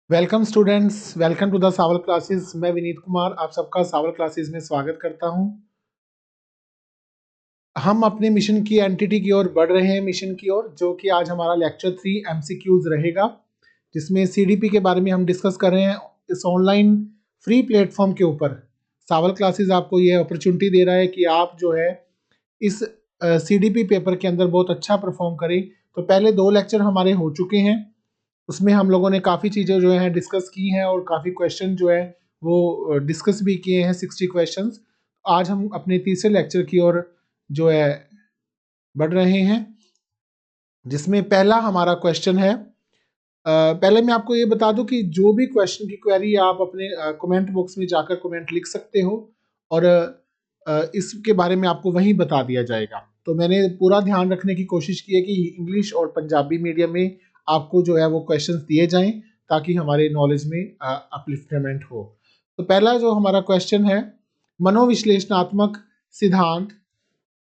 Welcome students, welcome to the Saval classes. मैं विनीत कुमार आप सबका सावल क्लासेस में स्वागत करता हूं। हम अपने मिशन की एंटिटी की ओर बढ़ रहे हैं, मिशन की ओर, जो कि आज हमारा लेक्चर 3 एमसीक्यूज रहेगा, जिसमें सीडीपी के बारे में हम डिस्कस कर रहे हैं। इस ऑनलाइन फ्री प्लेटफॉर्म के ऊपर सावल क्लासेस आपको ये अपॉर्चुनिटी दे रहा है कि आप जो है इस सीडीपी पेपर के अंदर बहुत अच्छा परफॉर्म करें। तो पहले 2 लेक्चर हमारे हो चुके हैं, उसमें हम लोगों ने काफ़ी चीज़ें जो है डिस्कस की हैं और काफ़ी क्वेश्चन जो है वो डिस्कस भी किए हैं, 60 क्वेश्चंस। आज हम अपने तीसरे लेक्चर की ओर जो है बढ़ रहे हैं, जिसमें पहला हमारा क्वेश्चन है। पहले मैं आपको ये बता दूं कि जो भी क्वेश्चन की क्वेरी आप अपने कमेंट बॉक्स में जाकर कमेंट लिख सकते हो और इसके बारे में आपको वहीं बता दिया जाएगा। तो मैंने पूरा ध्यान रखने की कोशिश की है कि इंग्लिश और पंजाबी मीडियम में आपको जो है वो क्वेश्चंस दिए जाएं, ताकि हमारे नॉलेज में अपलिफ्टमेंट हो। तो पहला जो हमारा क्वेश्चन है, मनोविश्लेषणात्मक सिद्धांत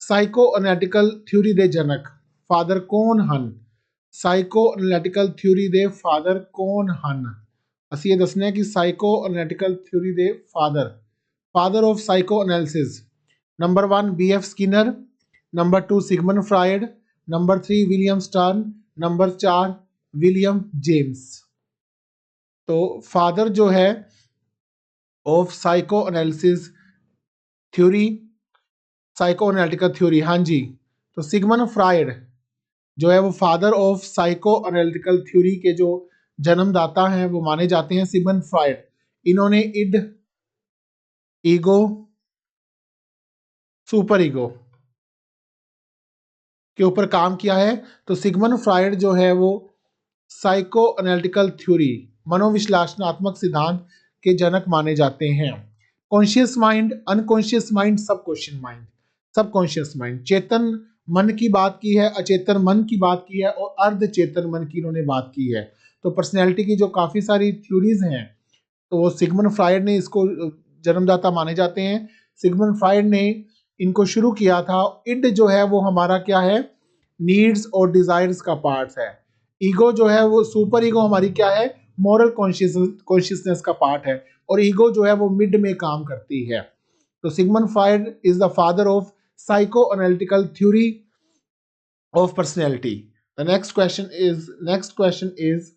साइको एनालिटिकल थ्योरी दे जनक फादर कौन ਹਨ। ਸਾਈਕੋ ਐਨਾਲਿਟੀਕਲ ਥਿਊਰੀ ਦੇ ਫਾਦਰ ਕੌਣ ਹਨ। ਅਸੀਂ ਇਹ ਦੱਸਣਾ ਹੈ ਕਿ ਸਾਈਕੋ ਐਨਾਲਿਟੀਕਲ ਥਿਊਰੀ ਦੇ father of psychoanalysis. Number 1 BF Skinner, number 2 Sigmund Freud, number 3 William Stern, number 4 William James. तो फादर जो है of psychoanalysis theory, psychoanalytical theory, हाँ जी, तो सिगमंड फ्रायड जो है वो father of psychoanalytical theory के जो जन्मदाता हैं वो माने जाते हैं सिगमंड फ्रायड। इन्होंने इड, ईगो, सुपर ईगो के ऊपर काम किया है। तो सिगमंड फ्रायड जो है वो साइको एनालिटिकल थ्योरी, मनोविश्लेषणात्मक सिद्धांत के जनक माने जाते हैं। Conscious mind, unconscious mind, subconscious mind, चेतन मन की बात की है, अचेतन मन की बात की है और अर्ध चेतन मन की इन्होंने बात की है। तो पर्सनैलिटी की जो काफी सारी थ्योरीज हैं, तो वो सिगमंड फ्रायड ने इसको जन्मदाता माने जाते हैं। सिगमंड फ्रायड ने इनको शुरू किया था। इड जो है वो हमारा क्या है, नीड्स और डिजायर्स का पार्ट है। ईगो जो है वो, सुपर ईगो हमारी क्या है, मॉरल कॉन्शियसनेस का पार्ट है। और ईगो जो है वो मिड में काम करती है। तो Sigmund Freud is the father of psychoanalytical theory of personality. The next question is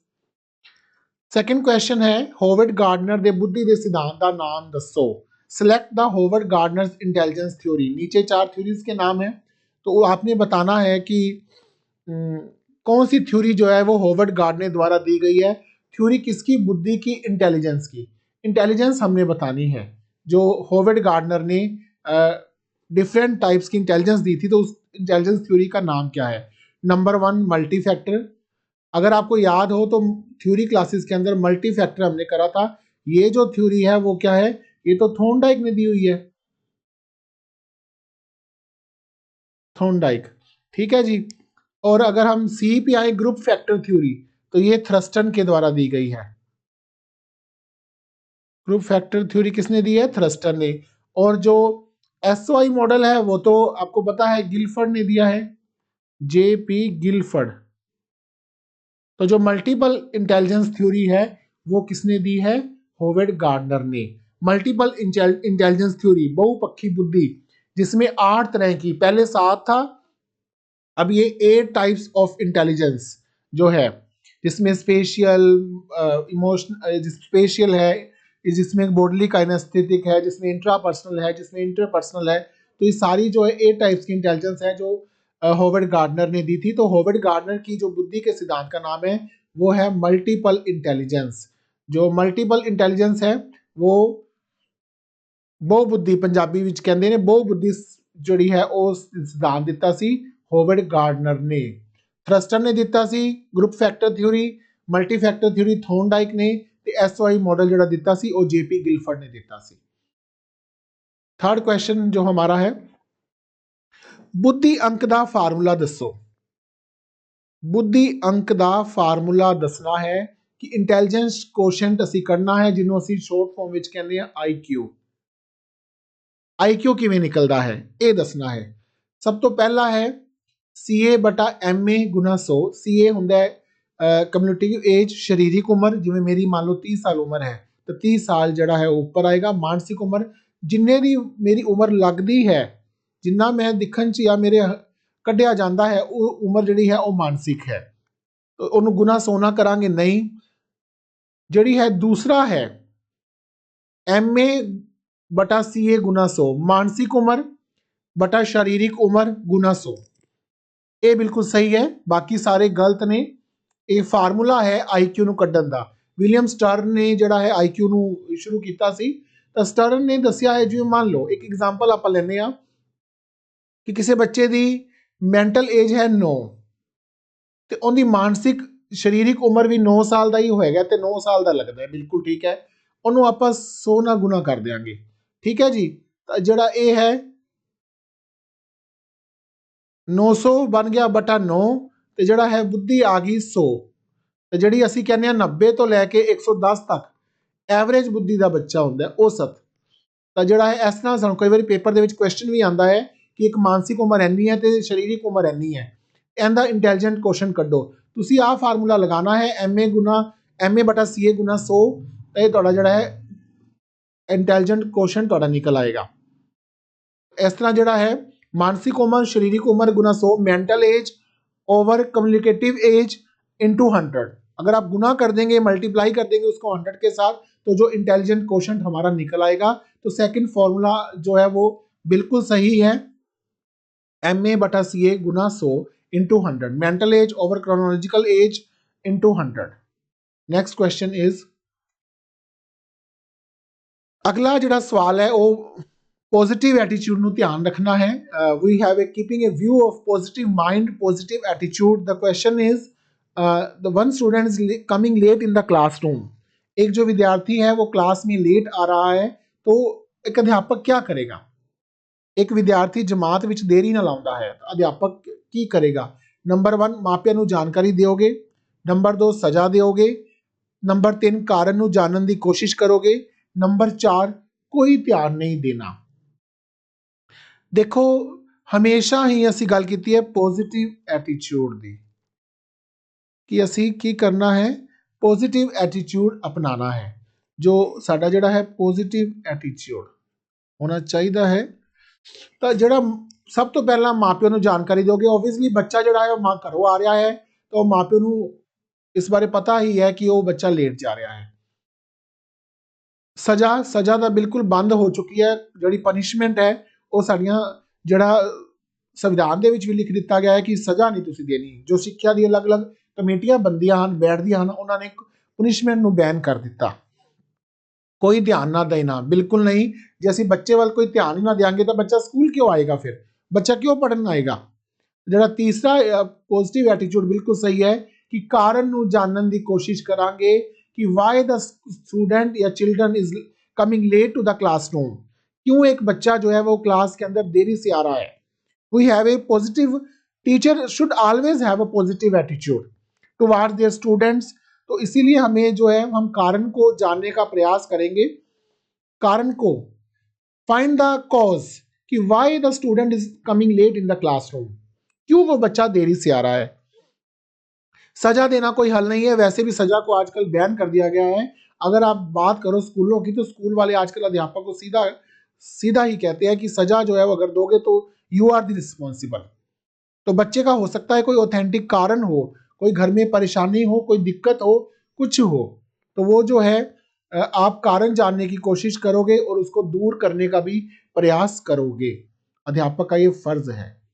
second question है, होवर्ड गार्डनर दे बुद्धि दे सिद्धांत का नाम दसो। Select the Howard Gardner's intelligence theory. नीचे 4 थ्योरीज के नाम है, तो आपने बताना है कि कौन सी थ्योरी जो है वो होवर्ड गार्डनर द्वारा दी गई है। थ्योरी किसकी, बुद्धि की, इंटेलिजेंस की। इंटेलिजेंस हमने बतानी है। जो होवर्ड गार्डनर ने डिफरेंट टाइप्स की इंटेलिजेंस दी थी, तो उस इंटेलिजेंस थ्योरी का नाम क्या है। Number 1 multi factor. अगर आपको याद हो तो थ्योरी क्लासेस के अंदर मल्टी फैक्टर हमने करा था। ये जो थ्योरी है वो क्या है, ये तो थॉर्नडाइक ने दी हुई है, थॉर्नडाइक, ठीक है जी। और अगर हम CPI ग्रुप फैक्टर थ्योरी, तो ये थ्रस्टन के द्वारा दी गई है। ग्रुप फैक्टर थ्योरी किसने दी है, थ्रस्टन ने। और जो SOI मॉडल है वो तो आपको पता है गिलफर्ड ने दिया है, JP गिलफर्ड। तो जो मल्टीपल इंटेलिजेंस थ्योरी है वो किसने दी है, होवर्ड गार्डनर ने। मल्टीपल इंटेलिजेंस थ्योरी, बहुपक्षी बुद्धि, जिसमें 8 तरह की, पहले 7 था, अब ये 8 टाइप्स ऑफ इंटेलिजेंस जो है, जिसमें स्पेशियल, स्पेशियल है, जिसमें बोडली काइनेस्थेटिक है, जिसमें इंट्रापर्सनल है, जिसमें इंटरपर्सनल है। तो ये सारी जो है 8 टाइप्स की इंटेलिजेंस है जो होवर्ड गार्डनर ने दी थी। तो होवर्ड गार्डनर की जो बुद्धि के सिद्धांत का नाम है वो है मल्टीपल इंटेलिजेंस। जो मल्टीपल इंटेलिजेंस है वो बहुबुद्धि, पंजाबी विच कहंदे ने बहुबुद्धि ਜਿਹੜੀ है ਉਹ सिद्धांत दिता सी होवर्ड गार्डनर ने। थ्रस्टर ने दिता सी group factor theory, multi factor theory Thorndike ने, ते SOI मॉडल ਜਿਹੜਾ दिता सी ਉਹ JP गिलफर्ड ने दिता सी। थर्ड क्वेश्चन जो हमारा है, बुद्धि अंक ਦਾ फार्मूला दसो। बुद्धि अंक ਦਾ फार्मूला दसना है कि इंटैलिजेंस कोशेंट ਅਸੀਂ करना है, जिन्हों ਅਸੀਂ शॉर्ट फॉर्म ਵਿੱਚ ਕਹਿੰਦੇ ਆ IQ। IQ किवें निकलता है ये दसना है। सब तो पहला है CA बटा MA गुना 100। CA हुंदा है ਕਮਿਊਨਿਟਿਵ ਏਜ ਸਰੀਰਕ ਉਮਰ, ਜਿਵੇਂ ਮੇਰੀ ਮੰਨ ਲਓ 30 ਸਾਲ ਉਮਰ ਹੈ ਤਾਂ 30 ਸਾਲ ਜਿਹੜਾ ਹੈ ਉਹ ਉੱਪਰ ਆਏਗਾ। ਮਾਨਸਿਕ ਉਮਰ, ਜਿੰਨੇ ਦੀ ਮੇਰੀ ਉਮਰ ਲੱਗਦੀ ਹੈ, ਜਿੰਨਾ ਮੈਂ ਦਿਖਣ 'ਚ ਜਾਂ ਮੇਰੇ ਕੱਢਿਆ ਜਾਂਦਾ ਹੈ, ਉਹ ਉਮਰ ਜਿਹੜੀ ਹੈ ਉਹ ਮਾਨਸਿਕ ਹੈ। ਉਹਨੂੰ ਗੁਣਾ 100 ਨਾ ਕਰਾਂਗੇ, ਨਹੀਂ। ਜਿਹੜੀ ਹੈ ਦੂਸਰਾ ਹੈ MA ਬਟਾ CA ਗੁਣਾ 100, ਮਾਨਸਿਕ ਉਮਰ ਬਟਾ ਸਰੀਰਕ ਉਮਰ ਗੁਣਾ 100। ਇਹ ਬਿਲਕੁਲ ਸਹੀ ਹੈ, ਬਾਕੀ ਸਾਰੇ ਗਲਤ ਨੇ। ਇਹ ਫਾਰਮੂਲਾ ਹੈ IQ ਨੂੰ ਕੱਢਣ ਦਾ। ਵਿਲੀਅਮ ਸਟਰਨ ਨੇ ਜਿਹੜਾ ਹੈ IQ ਨੂੰ ਸ਼ੁਰੂ ਕੀਤਾ ਸੀ। ਤਾਂ ਸਟਰਨ ਨੇ ਦੱਸਿਆ ਹੈ, ਜਿਵੇਂ ਮੰਨ ਲਓ ਇੱਕ ਐਗਜ਼ਾਮਪਲ ਆਪਾਂ ਲੈਂਦੇ ਹਾਂ ਕਿ ਕਿਸੇ ਬੱਚੇ ਦੀ ਮੈਂਟਲ ਏਜ ਹੈ 9 ਤੇ ਉਹਦੀ ਮਾਨਸਿਕ ਸਰੀਰਕ ਉਮਰ ਵੀ 9 ਸਾਲ ਦਾ ਹੀ ਹੋਏਗਾ ਤੇ 9 ਸਾਲ ਦਾ ਲੱਗਦਾ ਹੈ, ਬਿਲਕੁਲ ਠੀਕ ਹੈ। ਉਹਨੂੰ ਆਪਾਂ 100 ਨਾਲ ਗੁਣਾ ਕਰ ਦਿਆਂਗੇ, ਠੀਕ ਹੈ ਜੀ। ਤਾਂ ਜਿਹੜਾ ਇਹ ਹੈ 900 ਬਣ ਗਿਆ ਬਟਾ 9 ਤੇ ਜਿਹੜਾ ਹੈ ਬੁੱਧੀ ਆ ਗਈ 100। ਤੇ ਜਿਹੜੀ ਅਸੀਂ ਕਹਿੰਦੇ ਹਾਂ 90 ਤੋਂ ਲੈ ਕੇ 110 ਤੱਕ ਐਵਰੇਜ ਬੁੱਧੀ ਦਾ ਬੱਚਾ ਹੁੰਦਾ, ਔਸਤ। ਤਾਂ ਜਿਹੜਾ ਹੈ ਇਸ ਤਰ੍ਹਾਂ ਸਾਨੂੰ ਕਈ ਵਾਰੀ ਪੇਪਰ ਦੇ ਵਿੱਚ ਕੁਐਸਚਨ ਵੀ ਆਉਂਦਾ ਹੈ ਕਿ ਇੱਕ ਮਾਨਸਿਕ ਉਮਰ ਇੰਨੀ ਹੈ ਤੇ ਸਰੀਰਕ ਉਮਰ ਇੰਨੀ ਹੈ, ਇਹਦਾ ਇੰਟੈਲੀਜੈਂਟ ਕੁਐਸਚਨ ਕੱਢੋ। ਤੁਸੀਂ ਆਹ ਫਾਰਮੂਲਾ ਲਗਾਉਣਾ ਹੈ MA ਬਟਾ CA ਗੁਣਾ 100, ਇਹ ਤੁਹਾਡਾ ਜਿਹੜਾ ਹੈ ਇੰਟੈਲੀਜੈਂਟ ਕੁਐਸਚਨ ਤੁਹਾਡਾ ਨਿਕਲ ਆਏਗਾ। ਇਸ ਤਰ੍ਹਾਂ ਜਿਹੜਾ ਹੈ ਮਾਨਸਿਕ ਉਮਰ ਸਰੀਰਕ उम्र गुना 100, mental age over communicative age into 100। अगर आप गुना कर देंगे, मल्टीप्लाई कर देंगे उसको 100 के साथ, तो जो इंटेलिजेंट क्वोशंट हमारा निकल आएगा। तो सेकंड फॉर्मूला जो है वो बिल्कुल सही है, MA बटा CA Guna 100 into 100, mental age over chronological age into 100। Next question is, अगला ਜਿਹੜਾ सवाल है वो पॉजिटिव एटीट्यूड ਨੂੰ ਧਿਆਨ ਰੱਖਣਾ ਹੈ। We have a keeping a view of positive mind, positive attitude. The question is, the one student is coming late in the classroom. एक जो विद्यार्थी है वो क्लास में लेट आ रहा है, तो एक अध्यापक क्या करेगा? एक विद्यार्थी जमात ਵਿੱਚ ਦੇਰੀ ਨਾ ਲਾਉਂਦਾ ਹੈ ਤਾਂ ਅਧਿਆਪਕ ਕੀ ਕਰੇਗਾ? ਨੰਬਰ 1 ਮਾਪਿਆਂ ਨੂੰ ਜਾਣਕਾਰੀ ਦਿਓਗੇ, ਨੰਬਰ 2 ਸਜ਼ਾ ਦਿਓਗੇ, ਨੰਬਰ 3 ਕਾਰਨ ਨੂੰ ਜਾਣਨ ਦੀ ਕੋਸ਼ਿਸ਼ ਕਰੋਗੇ, ਨੰਬਰ 4 ਕੋਈ ਧਿਆਨ ਨਹੀਂ ਦੇਣਾ। देखो हमेशा ही असी गल की है पॉजिटिव एटीट्यूड की, कि असी की करना है, पॉजिटिव एटीट्यूड अपनाना है। जो साडा जिहड़ा है पॉजिटिव एटीट्यूड होना चाहिए है। तो जिहड़ा सब तो पहला माँ प्यो नूं जानकारी दोगे। ओबवियसली बच्चा जिहड़ा है माँ घरों आ रहा है तो माँ प्यो नूं इस बारे पता ही है कि वो बच्चा लेट जा रहा है। सज़ा तो बिल्कुल बंद हो चुकी है। जिहड़ी पनिशमेंट है ਉਹ ਸਾਡੀਆਂ ਜਿਹੜਾ ਸੰਵਿਧਾਨ ਦੇ ਵਿੱਚ ਵੀ ਲਿਖ ਦਿੱਤਾ ਗਿਆ ਹੈ ਕਿ ਸਜ਼ਾ ਨਹੀਂ ਤੁਸੀਂ ਦੇਣੀ। ਜੋ ਸਿੱਖਿਆ ਦੀ ਅਲੱਗ-ਅਲੱਗ ਕਮੇਟੀਆਂ ਬਣਦੀਆਂ ਹਨ, ਬੈਠਦੀਆਂ ਹਨ, ਉਹਨਾਂ ਨੇ ਪਨਿਸ਼ਮੈਂਟ ਨੂੰ ਬੈਨ ਕਰ ਦਿੱਤਾ। ਕੋਈ ਧਿਆਨ ਨਾ ਦੇਣਾ, ਬਿਲਕੁਲ ਨਹੀਂ। ਜੇ ਅਸੀਂ ਬੱਚੇ ਵੱਲ ਕੋਈ ਧਿਆਨ ਹੀ ਨਾ ਦੇਵਾਂਗੇ ਤਾਂ ਬੱਚਾ ਸਕੂਲ ਕਿਉਂ ਆਏਗਾ? ਫਿਰ ਬੱਚਾ ਕਿਉਂ ਪੜ੍ਹਨ ਆਏਗਾ? ਜਿਹੜਾ ਤੀਸਰਾ ਪੋਜ਼ਿਟਿਵ ਐਟੀਟਿਊਡ ਬਿਲਕੁਲ ਸਹੀ ਹੈ ਕਿ ਕਾਰਨ ਨੂੰ ਜਾਣਨ ਦੀ ਕੋਸ਼ਿਸ਼ ਕਰਾਂਗੇ कि वाई द स्टूडेंट या children is coming late to the classroom. क्यों एक बच्चा जो है वो क्लास के अंदर देरी से आ रहा है? We have a positive, teacher should always have a positive attitude towards their students. तो इसीलिए हमें जो है हम कारण को जानने का प्रयास करेंगे, कारण को, फाइंड द कॉज कि why the student is coming late in the classroom, क्यों वो बच्चा देरी से आ रहा है। सजा देना कोई हल नहीं है, वैसे भी सजा को आजकल बैन कर दिया गया है। अगर आप बात करो स्कूलों की तो स्कूल वाले आजकल अध्यापक को सीधा ही कहते हैं कि सजा जो है वो अगर दोगे तो यू आर द रिस्पॉन्सिबल। तो बच्चे का हो सकता है कोई ऑथेंटिक कारण हो, कोई घर में परेशानी हो, कोई दिक्कत हो, कुछ हो, तो वो जो है आप कारण जानने की कोशिश करोगे और उसको दूर करने का भी प्रयास करोगे। अध्यापक का ये फर्ज है।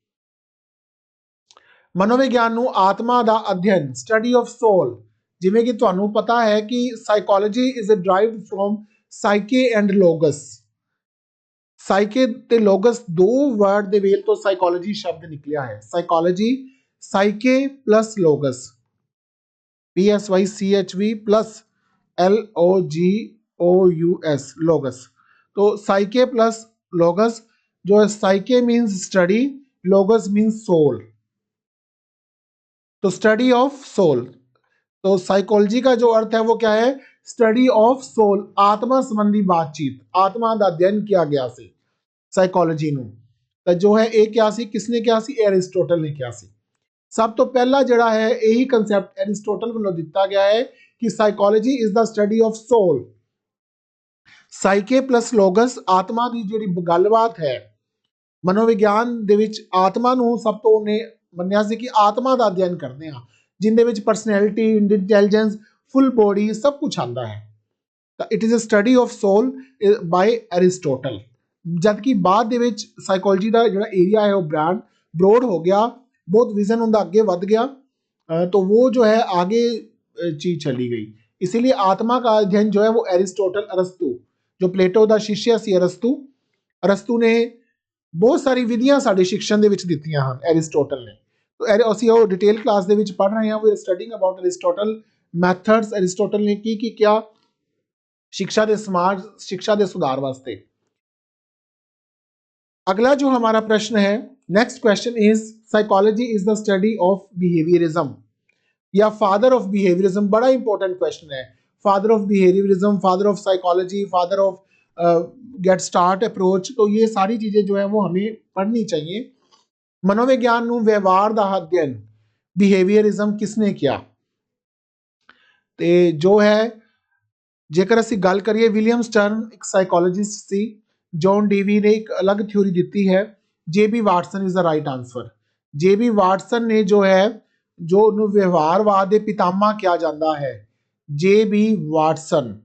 मनोविज्ञान ਨੂੰ ਆਤਮਾ ਦਾ ਅਧਿਐਨ, ਸਟੱਡੀ ਆਫ ਸੋਲ। ਜਿਵੇਂ ਕਿ ਤੁਹਾਨੂੰ ਪਤਾ ਹੈ ਕਿ psychology is derived from psyche and logos. Psyche ਤੇ ਲੋਗਸ ਦੋ ਵਰਡ ਦੇ ਵੇਲ ਤੋਂ ਸਾਈਕੋਲੋਜੀ ਸ਼ਬਦ ਨਿਕਲਿਆ ਹੈ। Psychology, psyche plus logos, PSYCHV plus LOGOUS, logos. तो साइके प्लस लोगस, जो है psyche means study, logos means soul. तो स्टडी ऑफ सोल, तो साइकोलॉजी का जो अर्थ है वो क्या है? स्टडी ऑफ सोल, आत्मा संबंधी बातचीत, आत्मा का अध्ययन किया गया सी साइकोलॉजी ਨੂੰ। तो जो है ਇਹ ਕਿਹਾ ਸੀ, किसने ਕਿਹਾ ਸੀ? एरिस्टोटल ने ਕਿਹਾ ਸੀ। सब तो पहला जड़ा है यही कंसेप्ट एरिस्टोटल वालों दिता गया है कि psychology is the study of soul. Psyche plus logos आत्मा की जिहड़ी गलबात है, मनोविज्ञान दे विच आत्मा नूं सब तो उन्हें मन्निया सी कि आत्मा का अध्ययन करते हैं जिंदे which personality, intelligence, full body सब कुछ आता है। It is a study of soul by Aristotle. जबकि बाद दे विच साइकोलॉजी का जो एरिया है वो ब्रॉड हो गया, बहुत विजन उनका अगे बढ़ गया, तो वो जो है आगे चीज चली गई। इसीलिए आत्मा का अध्ययन जो है वो एरिस्टोटल, अरस्तु जो प्लेटो का शिष्य सी अरस्तु ने बहुत सारी विधियां साडे शिक्षण दे विच दित्तियां हन एरिस्टोटल ने। तो ਅਸੀਂ ਉਹ डिटेल क्लास ਦੇ ਵਿੱਚ पढ़ रहे हैं, we are studying about Aristotle methods. Aristotle ने की क्या शिक्षा दे समाज, शिक्षा दे सुधार वास्ते। अगला जो हमारा प्रश्न है, next question is psychology is the study of behaviourism या फादर ऑफ बिहेवियरिज्म। बड़ा इंपॉर्टेंट क्वेश्चन है। Father of behaviourism, father of psychology, father of get start approach, तो ये सारी चीजें जो है वो हमें पढ़नी चाहिए। मनोविज्ञान नूं व्यवहार दा अध्ययन बिहेवियरिज्म किसने किया? ते जो है जेकर असी गल करिए, विलियम स्टर्न एक साइकोलॉजिस्ट सी, जॉन डीवी ने एक अलग थ्योरी दी है, J B Watson is the right answer. J B Watson ने जो है जो व्यवहारवाद के पितामह किया जाता है, J B Watson.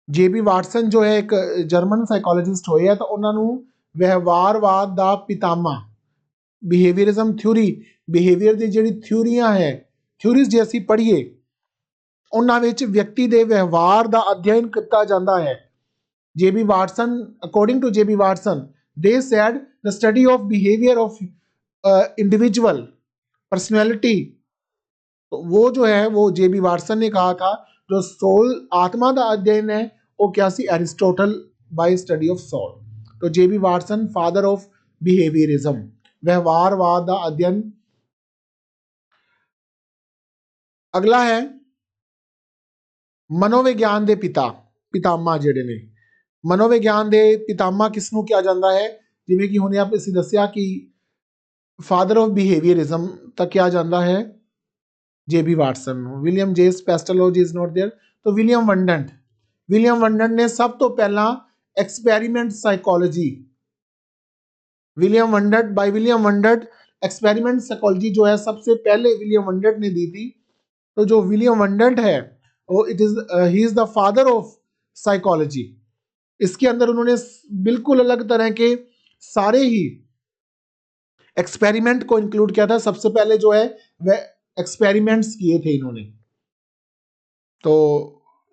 J B Watson जो है एक जर्मन साइकोलॉजिस्ट होए है, तो उन्होंने व्यवहारवाद का पितामह, बिहेवियरिज्म थ्योरी, बिहेवियर की जी थ्योरियां है, थ्योरीज जे असी पढ़िए उन्हां विच व्यक्ति के व्यवहार का अध्ययन किया जाता है। J B Watson, according to J B Watson, they said the study of behaviour of individual personality. तो वो जो है वो जे बी वाटसन ने कहा था जो सोल आत्मा का अध्ययन है वो क्या सी Aristotle by study of soul. तो J B Watson father of behaviourism, व्यवहारवाद का अध्ययन। अगला है मनोविज्ञान के पितामह जिहड़े ने, मनोविज्ञान के पितामह किसनों किया जाता है? जिवें कि हुणे आप असीं दस्सिया कि फादर ऑफ बिहेवियरिज्म तक किया जाता है जे बी वाटसन। विलियम जेस पेस्टलॉजी इज नॉट देयर। तो विलियम वंडंट ने सब तो पहला experiment psychology, William Wundt experiment psychology जो है सबसे पहले विलियम वंडंट ने दी थी। तो जो विलियम वंडंट है वो he is the father of psychology. इसके अंदर उन्होंने बिल्कुल अलग तरह के सारे ही एक्सपेरिमेंट को इंक्लूड किया था। सबसे पहले जो है वह एक्सपेरिमेंट्स किए थे इन्होंने। तो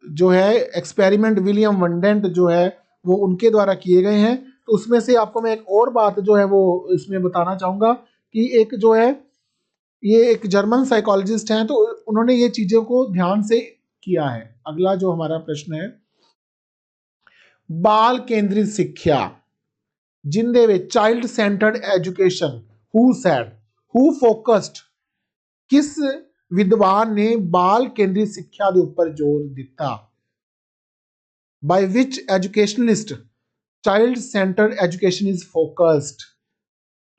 जो है एक्सपेरिमेंट विलियम वंडेंट जो है वो उनके द्वारा किए गए हैं। तो उसमें से आपको मैं एक और बात जो है वो इसमें बताना चाहूँगा कि एक जो है ये एक जर्मन साइकोलॉजिस्ट हैं, तो उन्होंने ये चीज़ों को ध्यान से किया है। अगला जो हमारा प्रश्न है, बाल केंद्रित शिक्षा जिंदे which child centred education, who said, who focused, किस विद्वान ने बाल केंद्रित शिक्षा के ऊपर जोर दिता? By which educationalist child centred education is focused.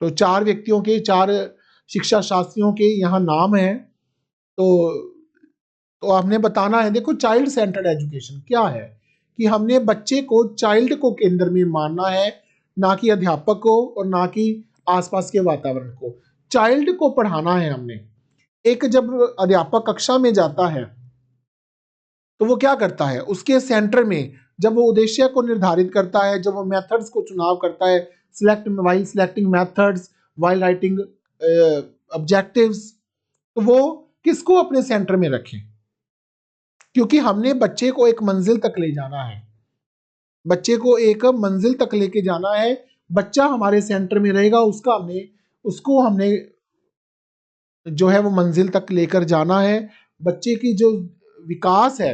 तो चार व्यक्तियों के, चार शिक्षा शास्त्रियों के यहाँ नाम है। तो हमने बताना है, देखो चाइल्ड सेंटर्ड एजुकेशन क्या है कि हमने बच्चे को, चाइल्ड को केंद्र में मानना है, ना कि अध्यापक को और ना कि आसपास के वातावरण को। चाइल्ड को पढ़ाना है हमने। एक जब अध्यापक कक्षा में जाता है तो वो क्या करता है, उसके सेंटर में जब वो उद्देश्य को निर्धारित करता है, जब वो मेथड्स को चुनाव करता है, while selecting methods, while writing objectives, तो वो किसको अपने सेंटर में रखें? क्योंकि हमने बच्चे को एक मंजिल तक ले जाना है, बच्चे को एक मंजिल तक लेके जाना है। बच्चा हमारे सेंटर में रहेगा, उसको हमने जो है वो मंजिल तक लेकर जाना है। बच्चे की जो विकास है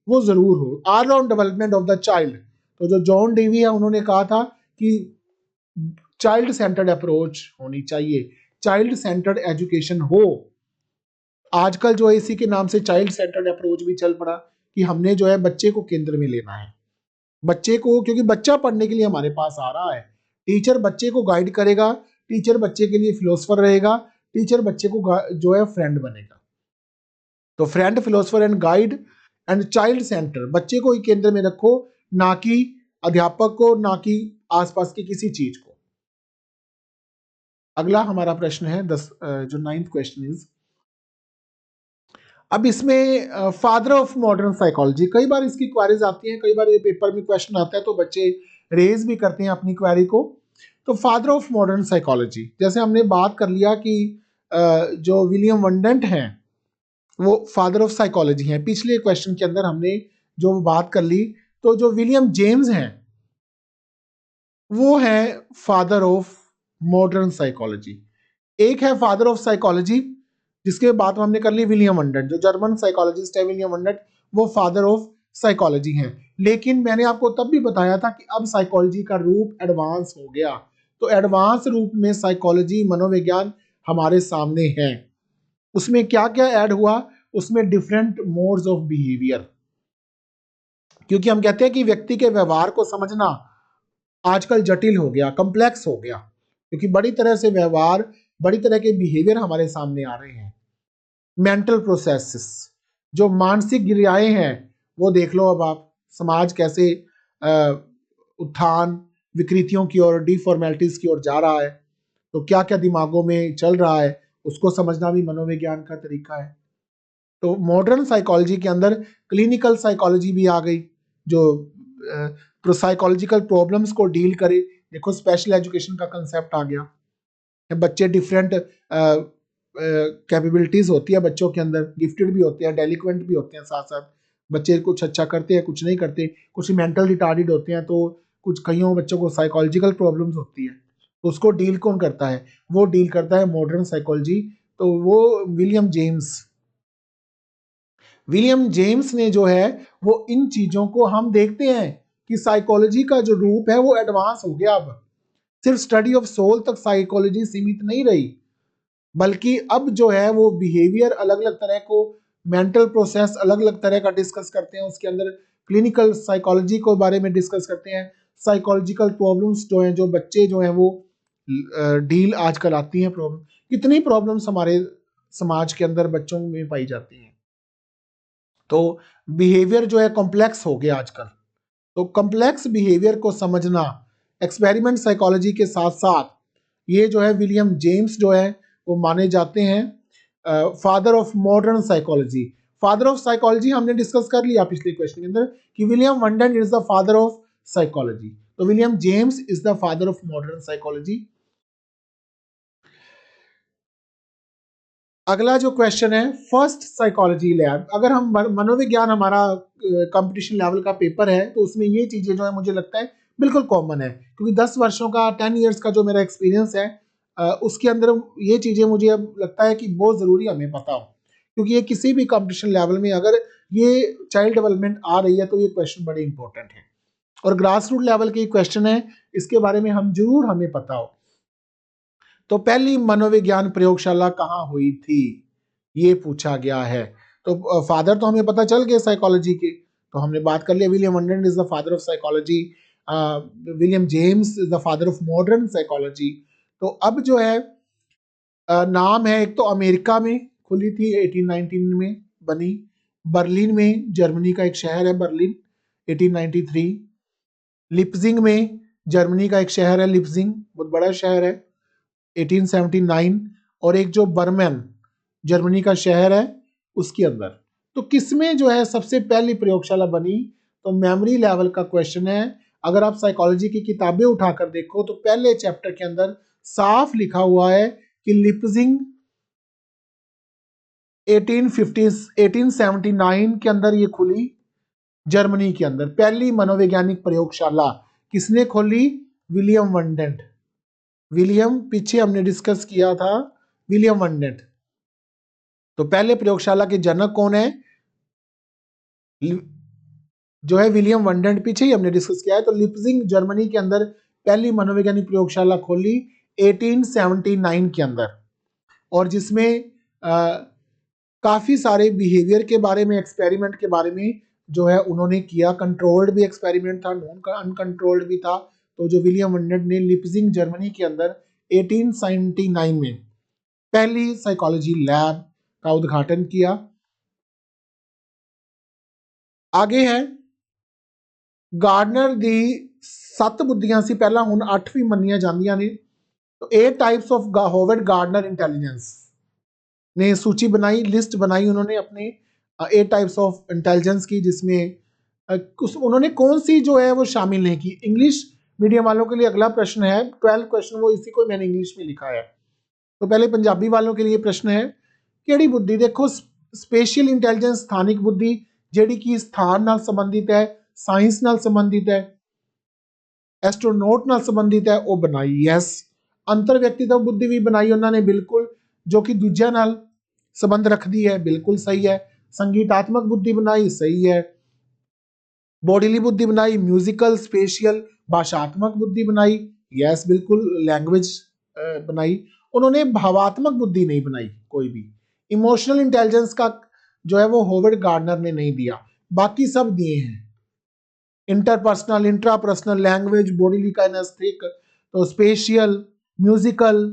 वो जरूर हो, all round development of the child. तो जो जॉन डेवी है उन्होंने कहा था कि चाइल्ड सेंटर्ड अप्रोच होनी चाहिए, चाइल्ड सेंटर्ड एजुकेशन हो। आजकल जो है इसी के नाम से चाइल्ड सेंटर्ड अप्रोच भी चल पड़ा कि हमने जो है बच्चे को केंद्र में लेना है। बच्चे को, क्योंकि बच्चा पढ़ने के लिए हमारे पास आ रहा है, टीचर बच्चे को गाइड करेगा, टीचर बच्चे के लिए फिलोसफर रहेगा, टीचर बच्चे को जो है फ्रेंड बनेगा। तो friend, philosopher and guide and child centre, बच्चे को ही केंद्र में रखो, ना कि अध्यापक को, ना कि आसपास की किसी चीज को। अगला हमारा प्रश्न है जो 9th क्वेश्चन इज, अब इसमें फादर ऑफ मॉडर्न साइकोलॉजी, कई बार इसकी क्वेरीज आती हैं, कई बार ये पेपर में क्वेश्चन आता है तो बच्चे रेज भी करते हैं अपनी क्वेरी को। तो फादर ऑफ मॉडर्न साइकोलॉजी, जैसे हमने बात कर लिया कि जो विलियम वंडेंट हैं वो फादर ऑफ साइकोलॉजी हैं, पिछले क्वेश्चन के अंदर हमने जो बात कर ली। तो जो विलियम जेम्स हैं वो है फादर ऑफ मॉडर्न साइकोलॉजी। एक है फादर ऑफ साइकोलॉजी जिसके बात हमने कर ली विलियम वंडेंट, जो जर्मन साइकोलॉजिस्ट है विलियम वंडेंट, वो फादर ऑफ साइकोलॉजी हैं। लेकिन मैंने आपको तब भी बताया था कि अब साइकोलॉजी का रूप एडवांस हो गया, तो एडवांस रूप में साइकोलॉजी, मनोविज्ञान हमारे सामने है। उसमें क्या क्या ऐड हुआ, उसमें डिफरेंट मोड्स ऑफ बिहेवियर, क्योंकि हम कहते हैं कि व्यक्ति के व्यवहार को समझना आजकल जटिल हो गया, कॉम्प्लेक्स हो गया, क्योंकि बड़ी तरह से व्यवहार, बड़ी तरह के बिहेवियर हमारे सामने आ रहे हैं। मेंटल प्रोसेसेस, जो मानसिक क्रियाएं हैं वो देख लो, अब आप समाज कैसे उत्थान विकृतियों की ओर, डिफॉर्मेलिटीज की ओर जा रहा है, तो क्या क्या दिमागों में चल रहा है उसको समझना भी मनोविज्ञान का तरीका है। तो मॉडर्न साइकोलॉजी के अंदर क्लिनिकल साइकोलॉजी भी आ गई, जो साइकोलॉजिकल प्रॉब्लम्स को डील करे। देखो स्पेशल एजुकेशन का कंसेप्ट आ गया, बच्चे डिफरेंट कैपेबिलिटीज होती है बच्चों के अंदर, गिफ्टेड भी होते हैं, डेलिक्वेंट भी होते हैं, साथ साथ बच्चे कुछ अच्छा करते हैं, कुछ नहीं करते, कुछ मेंटल रिटार्डेड होते हैं, तो कुछ कईयों बच्चों को साइकोलॉजिकल प्रॉब्लम्स होती है, तो उसको डील कौन करता है, वो डील करता है मॉडर्न साइकोलॉजी। तो वो विलियम जेम्स ने जो है वो इन चीजों को, हम देखते हैं कि साइकोलॉजी का जो रूप है वो एडवांस हो गया। अब सिर्फ स्टडी ऑफ सोल तक साइकोलॉजी सीमित नहीं रही, बल्कि अब जो है वो बिहेवियर अलग अलग तरह को, मेंटल प्रोसेस अलग अलग तरह का डिस्कस करते हैं, उसके अंदर क्लिनिकल साइकोलॉजी को बारे में डिस्कस करते हैं, साइकोलॉजिकल प्रॉब्लम्स जो हैं, जो बच्चे जो हैं वो डील आजकल आती हैं प्रॉब्लम, कितनी प्रॉब्लम्स हमारे समाज के अंदर बच्चों में पाई जाती हैं। तो बिहेवियर जो है कॉम्प्लेक्स हो गया आजकल, तो कॉम्प्लेक्स बिहेवियर को समझना एक्सपेरिमेंट साइकोलॉजी के साथ साथ, ये जो है विलियम जेम्स जो है वो माने जाते हैं father of modern psychology. Father of psychology हमने डिस्कस कर लिया पिछले क्वेश्चन के अंदर कि William Wundt is the father of psychology, तो William James is the father of modern psychology. अगला जो क्वेश्चन है, फर्स्ट साइकोलॉजी लैब, अगर हम मनोविज्ञान हमारा कंपटीशन लेवल का पेपर है तो उसमें ये चीजें जो है मुझे लगता है बिल्कुल कॉमन है, क्योंकि 10 वर्षों का 10 इयर्स का जो मेरा एक्सपीरियंस है उसके अंदर ये चीजें मुझे अब लगता है कि बहुत जरूरी हमें पता हो, क्योंकि ये किसी भी कंपटीशन लेवल में अगर ये चाइल्ड डेवलपमेंट आ रही है तो ये क्वेश्चन बड़े इंपॉर्टेंट है, और ग्रास रूट लेवल के क्वेश्चन है, इसके बारे में हम जरूर हमें पता हो। तो पहली मनोविज्ञान प्रयोगशाला कहाँ हुई थी, ये पूछा गया है। तो फादर तो हमें पता चल गए साइकोलॉजी के, तो हमने बात कर लिया William Wundt is the father of psychology, William James is the father of modern psychology. तो अब जो है नाम है, एक तो अमेरिका में खुली थी 1819 में बनी, बर्लिन में, जर्मनी का एक शहर है बर्लिन 1893, लिप्जिंग में जर्मनी का एक शहर है लिप्जिंग, बहुत बड़ा शहर है 1879, और एक जो बर्मेन जर्मनी का शहर है उसके अंदर। तो किसमें जो है सबसे पहली प्रयोगशाला बनी, तो मेमोरी लेवल का क्वेश्चन है। अगर आप साइकोलॉजी की किताबें उठाकर देखो तो पहले चैप्टर के अंदर साफ लिखा हुआ है कि लिप्जिंग 1879 के अंदर ये खुली, जर्मनी के अंदर पहली मनोवैज्ञानिक प्रयोगशाला किसने खोली, विलियम वंडेंट। विलियम पीछे हमने डिस्कस किया था, विलियम वंडेंट। तो पहले प्रयोगशाला के जनक कौन है, जो है विलियम वंडेंट, पीछे ही हमने डिस्कस किया है। तो लिप्जिंग जर्मनी के अंदर पहली मनोवैज्ञानिक प्रयोगशाला खोली 1879 के अंदर, और जिसमें काफी सारे बिहेवियर के बारे में, एक्सपेरिमेंट के बारे में जो है उन्होंने किया। कंट्रोल्ड भी एक्सपेरिमेंट था, नॉन अनकंट्रोल्ड भी था। तो जो विलियम वंडेंट ने लिप्जिंग जर्मनी के अंदर 1879 में पहली साइकोलॉजी लैब का उद्घाटन किया। आगे है गार्डनर दी 7 बुद्धियां सी पहला हुन 8 भी मन्नियां जांदियां ने। तो 8 types of Howard Gardner intelligence ने सूची बनाई, लिस्ट बनाई उन्होंने अपने 8 टाइप्स ऑफ इंटेलिजेंस की, जिसमें उन्होंने कौन सी जो है वो शामिल नहीं की। इंग्लिश मीडियम वालों के लिए अगला प्रश्न है, 12 क्वेश्चन वो इसी को मैंने इंग्लिश में लिखा है। तो पहले पंजाबी वालों के लिए प्रश्न है, केड़ी बुद्धि, देखो स्पेशल इंटेलिजेंस स्थानिक बुद्धि जेड़ी कि स्थान नाल संबंधित है, साइंस नाल संबंधित है, एस्ट्रोनॉट नाल संबंधित है, वो बनाई। यस। अंतर व्यक्तित्व बुद्धि भी बनाई उन्होंने, बिल्कुल, जो कि दूजिया नाल संबंध रखती है, बिल्कुल सही है। संगीतात्मक बुद्धि बनाई, सही है। बॉडीली बुद्धि बनाई, म्यूजिकल, स्पेशियल, भाषात्मक बुद्धि बनाई, यस बिल्कुल, लैंग्वेज बनाई। उन्होंने भावात्मक बुद्धि नहीं बनाई कोई भी। इमोशनल इंटेलिजेंस का जो है वो होवर्ड गार्डनर ने नहीं दिया, बाकी सब दिए हैं। Interpersonal, intrapersonal, language, bodily kinesthetic, तो स्पेशियल, म्यूजिकल,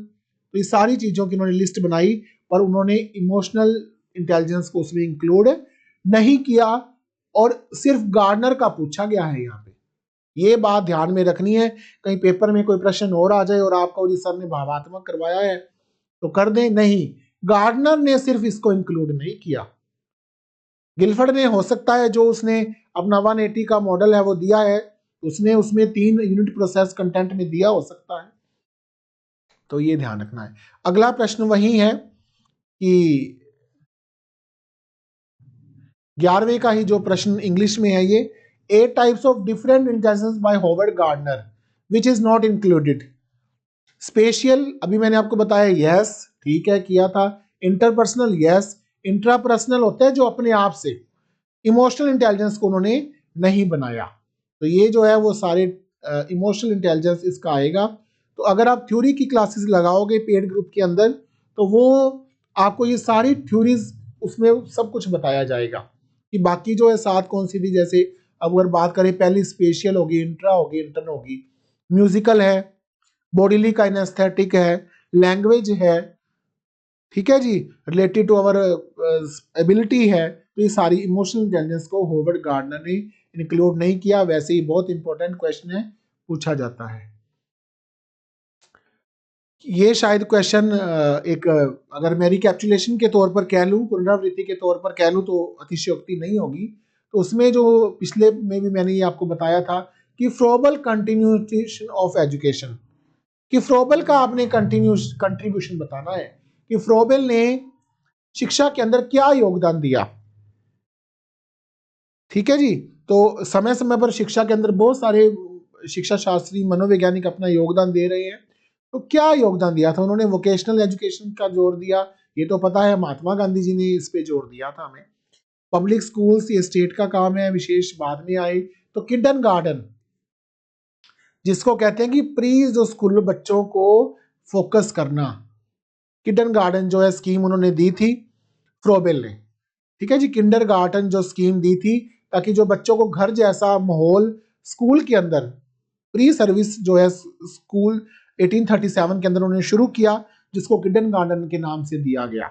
तो ये सारी चीजों की उन्होंने लिस्ट बनाई, पर उन्होंने इमोशनल इंटेलिजेंस को उसमें इंक्लूड नहीं किया। और सिर्फ गार्डनर का पूछा गया है यहाँ पे, ये बात ध्यान में रखनी है। कहीं पेपर में कोई प्रश्न और आ जाए और आपको जी सर ने भावात्मक करवाया है तो कर दें, नहीं, गार्डनर ने सिर्फ इसको इंक्लूड नहीं किया। गिलफर्ड ने हो सकता है जो उसने अपना 180 का मॉडल है वो दिया है, उसने उसमें 3 यूनिट प्रोसेस कंटेंट में दिया हो सकता है, तो ये ध्यान रखना है। अगला प्रश्न वही है कि 11वें का ही जो प्रश्न इंग्लिश में है, ये 8 types of different intelligence by Howard Gardner which is not included. Spatial अभी मैंने आपको बताया, यस ठीक है किया था। Interpersonal, yes. इंट्रापर्सनल होता है जो अपने आप से। इमोशनल इंटेलिजेंस को उन्होंने नहीं बनाया, तो ये जो है वो सारे इमोशनल इंटेलिजेंस इसका आएगा। तो अगर आप थ्योरी की क्लासेस लगाओगे पेड ग्रुप के अंदर, तो वो आपको ये सारी थ्योरीज उसमें सब कुछ बताया जाएगा कि बाकी जो है 7 कौन सी थी। जैसे अब अगर बात करें, पहली स्पेशियल होगी, इंट्रा होगी, इंटर्न होगी, म्यूजिकल है, बॉडीली काइनेस्थेटिक है, लैंग्वेज है, ठीक है जी, रिलेटेड टू अवर एबिलिटी है। तो ये सारी इमोशनल इंटेलिजेंस को होवर्ड गार्डनर ने इंक्लूड नहीं किया। वैसे ही बहुत इंपॉर्टेंट क्वेश्चन है, पूछा जाता है ये। शायद क्वेश्चन एक अगर मैं रिकैप्चुलेशन के तौर पर कह लूँ, पुनरावृत्ति के तौर पर कह लूँ तो अतिशयोक्ति नहीं होगी। तो उसमें जो पिछले में भी मैंने ये आपको बताया था कि फ्रोबल कंटिन्यूएशन ऑफ एजुकेशन, कि फ्रोबल का आपने कंट्रीब्यूशन बताना है कि फ्रोबल ने शिक्षा के अंदर क्या योगदान दिया, ठीक है जी। तो समय समय पर शिक्षा के अंदर बहुत सारे शिक्षा शास्त्री, मनोवैज्ञानिक अपना योगदान दे रहे हैं। तो क्या योगदान दिया था उन्होंने? वोकेशनल एजुकेशन का जोर दिया, ये तो पता है, महात्मा गांधी जी ने इस पे जोर दिया था हमें। पब्लिक स्कूल्स ये स्टेट का काम है, विशेष बाद में आए। तो किंडर गार्डन, जिसको कहते हैं कि प्री जो स्कूल बच्चों को फोकस करना, किंडर गार्डन जो है स्कीम उन्होंने दी थी फ्रोबेल ने, ठीक है जी। किंडर गार्डन जो स्कीम दी थी ताकि जो बच्चों को घर जैसा माहौल स्कूल के अंदर, प्री सर्विस जो है स्कूल 1837 के अंदर उन्होंने शुरू किया, जिसको किंडर गार्डन के नाम से दिया गया।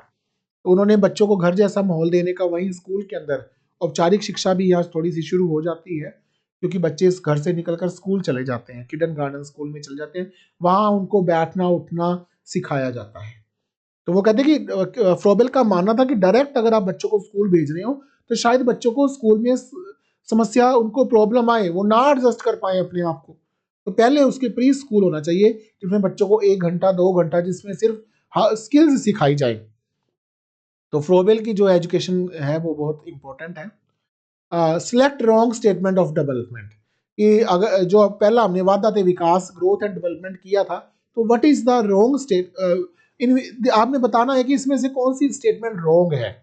तो उन्होंने बच्चों को घर जैसा माहौल देने का, वहीं स्कूल के अंदर औपचारिक शिक्षा भी यहाँ थोड़ी सी शुरू हो जाती है, क्योंकि बच्चे इस घर से निकलकर स्कूल चले जाते हैं, किंडर गार्डन स्कूल में चले जाते हैं, वहां उनको बैठना उठना सिखाया जाता है। तो वो कहते हैं कि फ्रोबेल का मानना था कि डायरेक्ट अगर आप बच्चों को स्कूल भेज रहे हो तो शायद बच्चों को स्कूल में समस्या, उनको प्रॉब्लम आए, वो ना एडजस्ट कर पाए अपने आप को। तो पहले उसके प्री स्कूल होना चाहिए जिसमें बच्चों को 1 घंटा 2 घंटा जिसमें सिर्फ स्किल्स सिखाई जाए। तो फ्रोबेल की जो एजुकेशन है वो बहुत इंपॉर्टेंट है। Select wrong statement of development, कि अगर जो पहला हमने वादा थे विकास, ग्रोथ एंड डेवलपमेंट किया था, तो what is the wrong state, आपने बताना है कि इसमें से कौन सी स्टेटमेंट रॉन्ग है।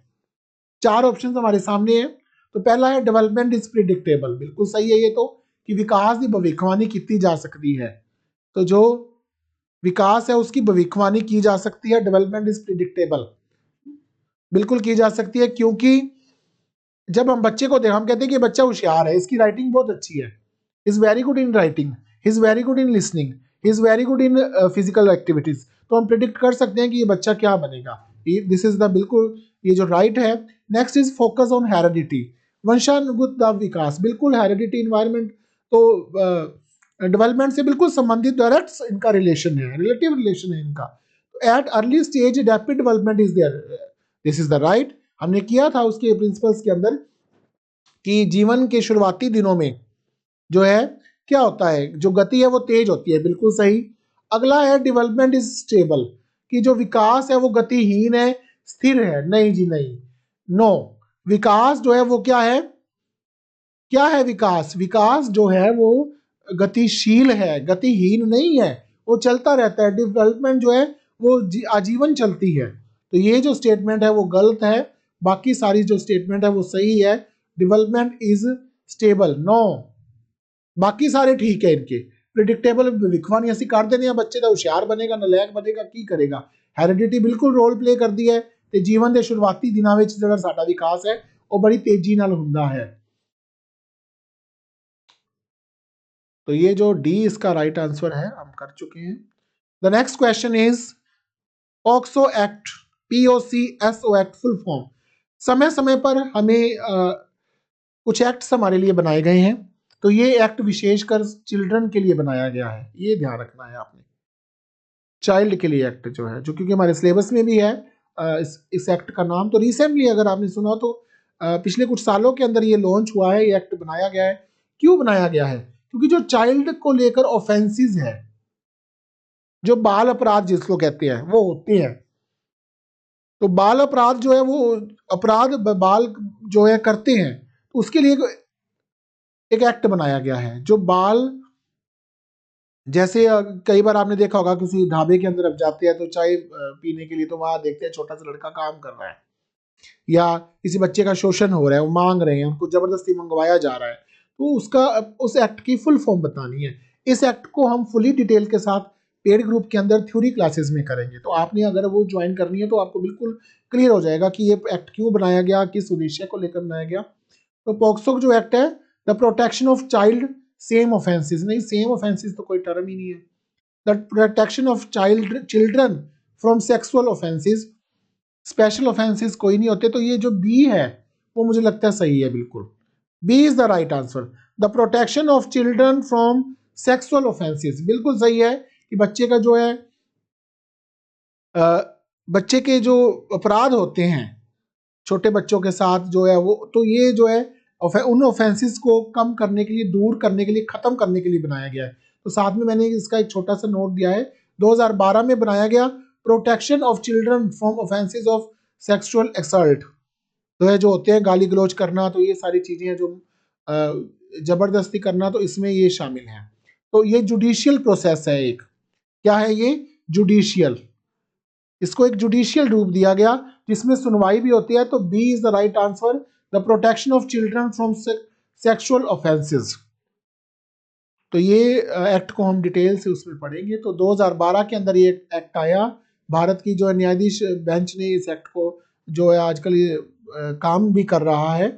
4 ऑप्शन हमारे सामने है। तो पहला है डेवलपमेंट इज प्रिडिक्टेबल, बिल्कुल सही है ये तो, कि विकास की भविष्यवाणी की जा सकती है। तो जो विकास है उसकी भविष्यवाणी की जा सकती है, डेवलपमेंट इज प्रिडिक्टेबल, बिल्कुल की जा सकती है। क्योंकि जब हम बच्चे को हम कहते हैं कि बच्चा होशियार है, इसकी राइटिंग बहुत अच्छी है, is very good in writing, is very good in listening, he is very good in physical activities, तो हम प्रिडिक्ट कर सकते हैं कि ये बच्चा क्या बनेगा। दिस इज द बिल्कुल ये जो राइट है। Next is focus on heredity, वंशानुगत विकास, बिल्कुल हेरिडिटी इन्वायरमेंट तो डेवलपमेंट से बिल्कुल संबंधित, डायरेक्ट इनका रिलेशन है, रिलेटिव रिलेशन है इनका। At early stage rapid development is there, this is the right. हमने किया था उसके प्रिंसिपल्स के अंदर कि जीवन के शुरुआती दिनों में जो है क्या होता है, जो गति है वो तेज होती है, बिल्कुल सही। अगला है डेवलपमेंट इज स्टेबल, कि जो विकास है वो गतिहीन है, स्थिर है, नहीं जी नहीं, नो। विकास जो है वो क्या है, क्या है विकास, विकास जो है वो गतिशील है, गतिहीन नहीं है, वो चलता रहता है। डेवलपमेंट जो है वो आजीवन चलती है। तो ये जो स्टेटमेंट है वो गलत है, बाकी सारी जो स्टेटमेंट है वो सही है। डेवलपमेंट इज स्टेबल, नो, बाकी सारे ठीक है इनके। प्रिडिक्टेबल विखवानी ऐसी कर देने बच्चे का होशियार बनेगा, नलायक बनेगा, की करेगा। हेरिडिटी बिल्कुल रोल प्ले करती है ਤੇ जीवन के शुरुआती दिनों में ਜਿਹੜਾ ਸਾਡਾ विकास है वो बड़ी तेजी ਨਾਲ ਹੁੰਦਾ है। तो ये जो डी इसका राइट आंसर है, हम कर चुके हैं। The next question is POCSO act, POCSO act full form. समय समय पर हमें कुछ एक्ट्स हमारे लिए बनाए गए हैं, तो ये एक्ट विशेषकर चिल्ड्रन के लिए बनाया गया है, ये ध्यान रखना है आपने। चाइल्ड के लिए एक्ट जो है, जो क्योंकि हमारे सिलेबस में भी है इस एक्ट का नाम। तो रिसेंटली अगर आपने सुना तो पिछले कुछ सालों के अंदर ये लॉन्च हुआ है, ये एक्ट बनाया गया है। क्यों बनाया गया है, क्योंकि जो चाइल्ड को लेकर ऑफेंसेस है, जो बाल अपराध जिसको कहते हैं वो होते हैं, तो बाल अपराध जो है वो अपराध बाल जो है करते हैं, तो उसके लिए एक एक्ट बनाया गया है। जो बाल, जैसे कई बार आपने देखा होगा किसी ढाबे के अंदर अब जाते हैं तो चाय पीने के लिए, तो वहां देखते हैं छोटा सा लड़का काम कर रहा है, या किसी बच्चे का शोषण हो रहा है, वो मांग रहे हैं, उनको जबरदस्ती मंगवाया जा रहा है, तो उसका उस एक्ट की फुल फॉर्म बतानी है। इस एक्ट को हम फुली डिटेल के साथ पेड ग्रुप के अंदर थ्योरी क्लासेस में करेंगे, तो आपने अगर वो ज्वाइन करनी है तो आपको बिल्कुल क्लियर हो जाएगा कि ये एक्ट क्यों बनाया गया, किस उद्देश्य को लेकर बनाया गया। तो पॉक्सो जो एक्ट है, the protection of child same offences, नहीं सेम ऑफेंसेस तो कोई टर्म ही नहीं है। The protection of children from sexual offences, special offences कोई नहीं होते। तो ये जो बी है वो मुझे लगता है सही है, बिल्कुल B is the right answer. The protection of children from sexual offences, बिल्कुल सही है कि बच्चे का जो है बच्चे के जो अपराध होते हैं छोटे बच्चों के साथ जो है वो, तो ये जो है उन ऑफेंसेस को कम करने के लिए, दूर करने के लिए, खत्म करने के लिए बनाया गया है। तो साथ में मैंने इसका एक छोटा सा नोट दिया है, 2012 में बनाया गया protection of children from offences of sexual assault, तो है जो होते हैं गाली गलौज करना, तो ये सारी चीजें हैं जो जबरदस्ती करना, तो इसमें ये शामिल है। तो ये जुडिशियल प्रोसेस है एक, क्या है ये, जुडिशियल, इसको एक जुडिशियल रूप दिया गया जिसमें सुनवाई भी होती है। तो B is the right answer, the protection of children from sexual offences. तो ये एक्ट को हम डिटेल से उसमें पढ़ेंगे। तो 2012 के अंदर ये एक्ट आया, भारत की जो न्यायाधीश बेंच ने इस एक्ट को जो है आजकल ये काम भी कर रहा है।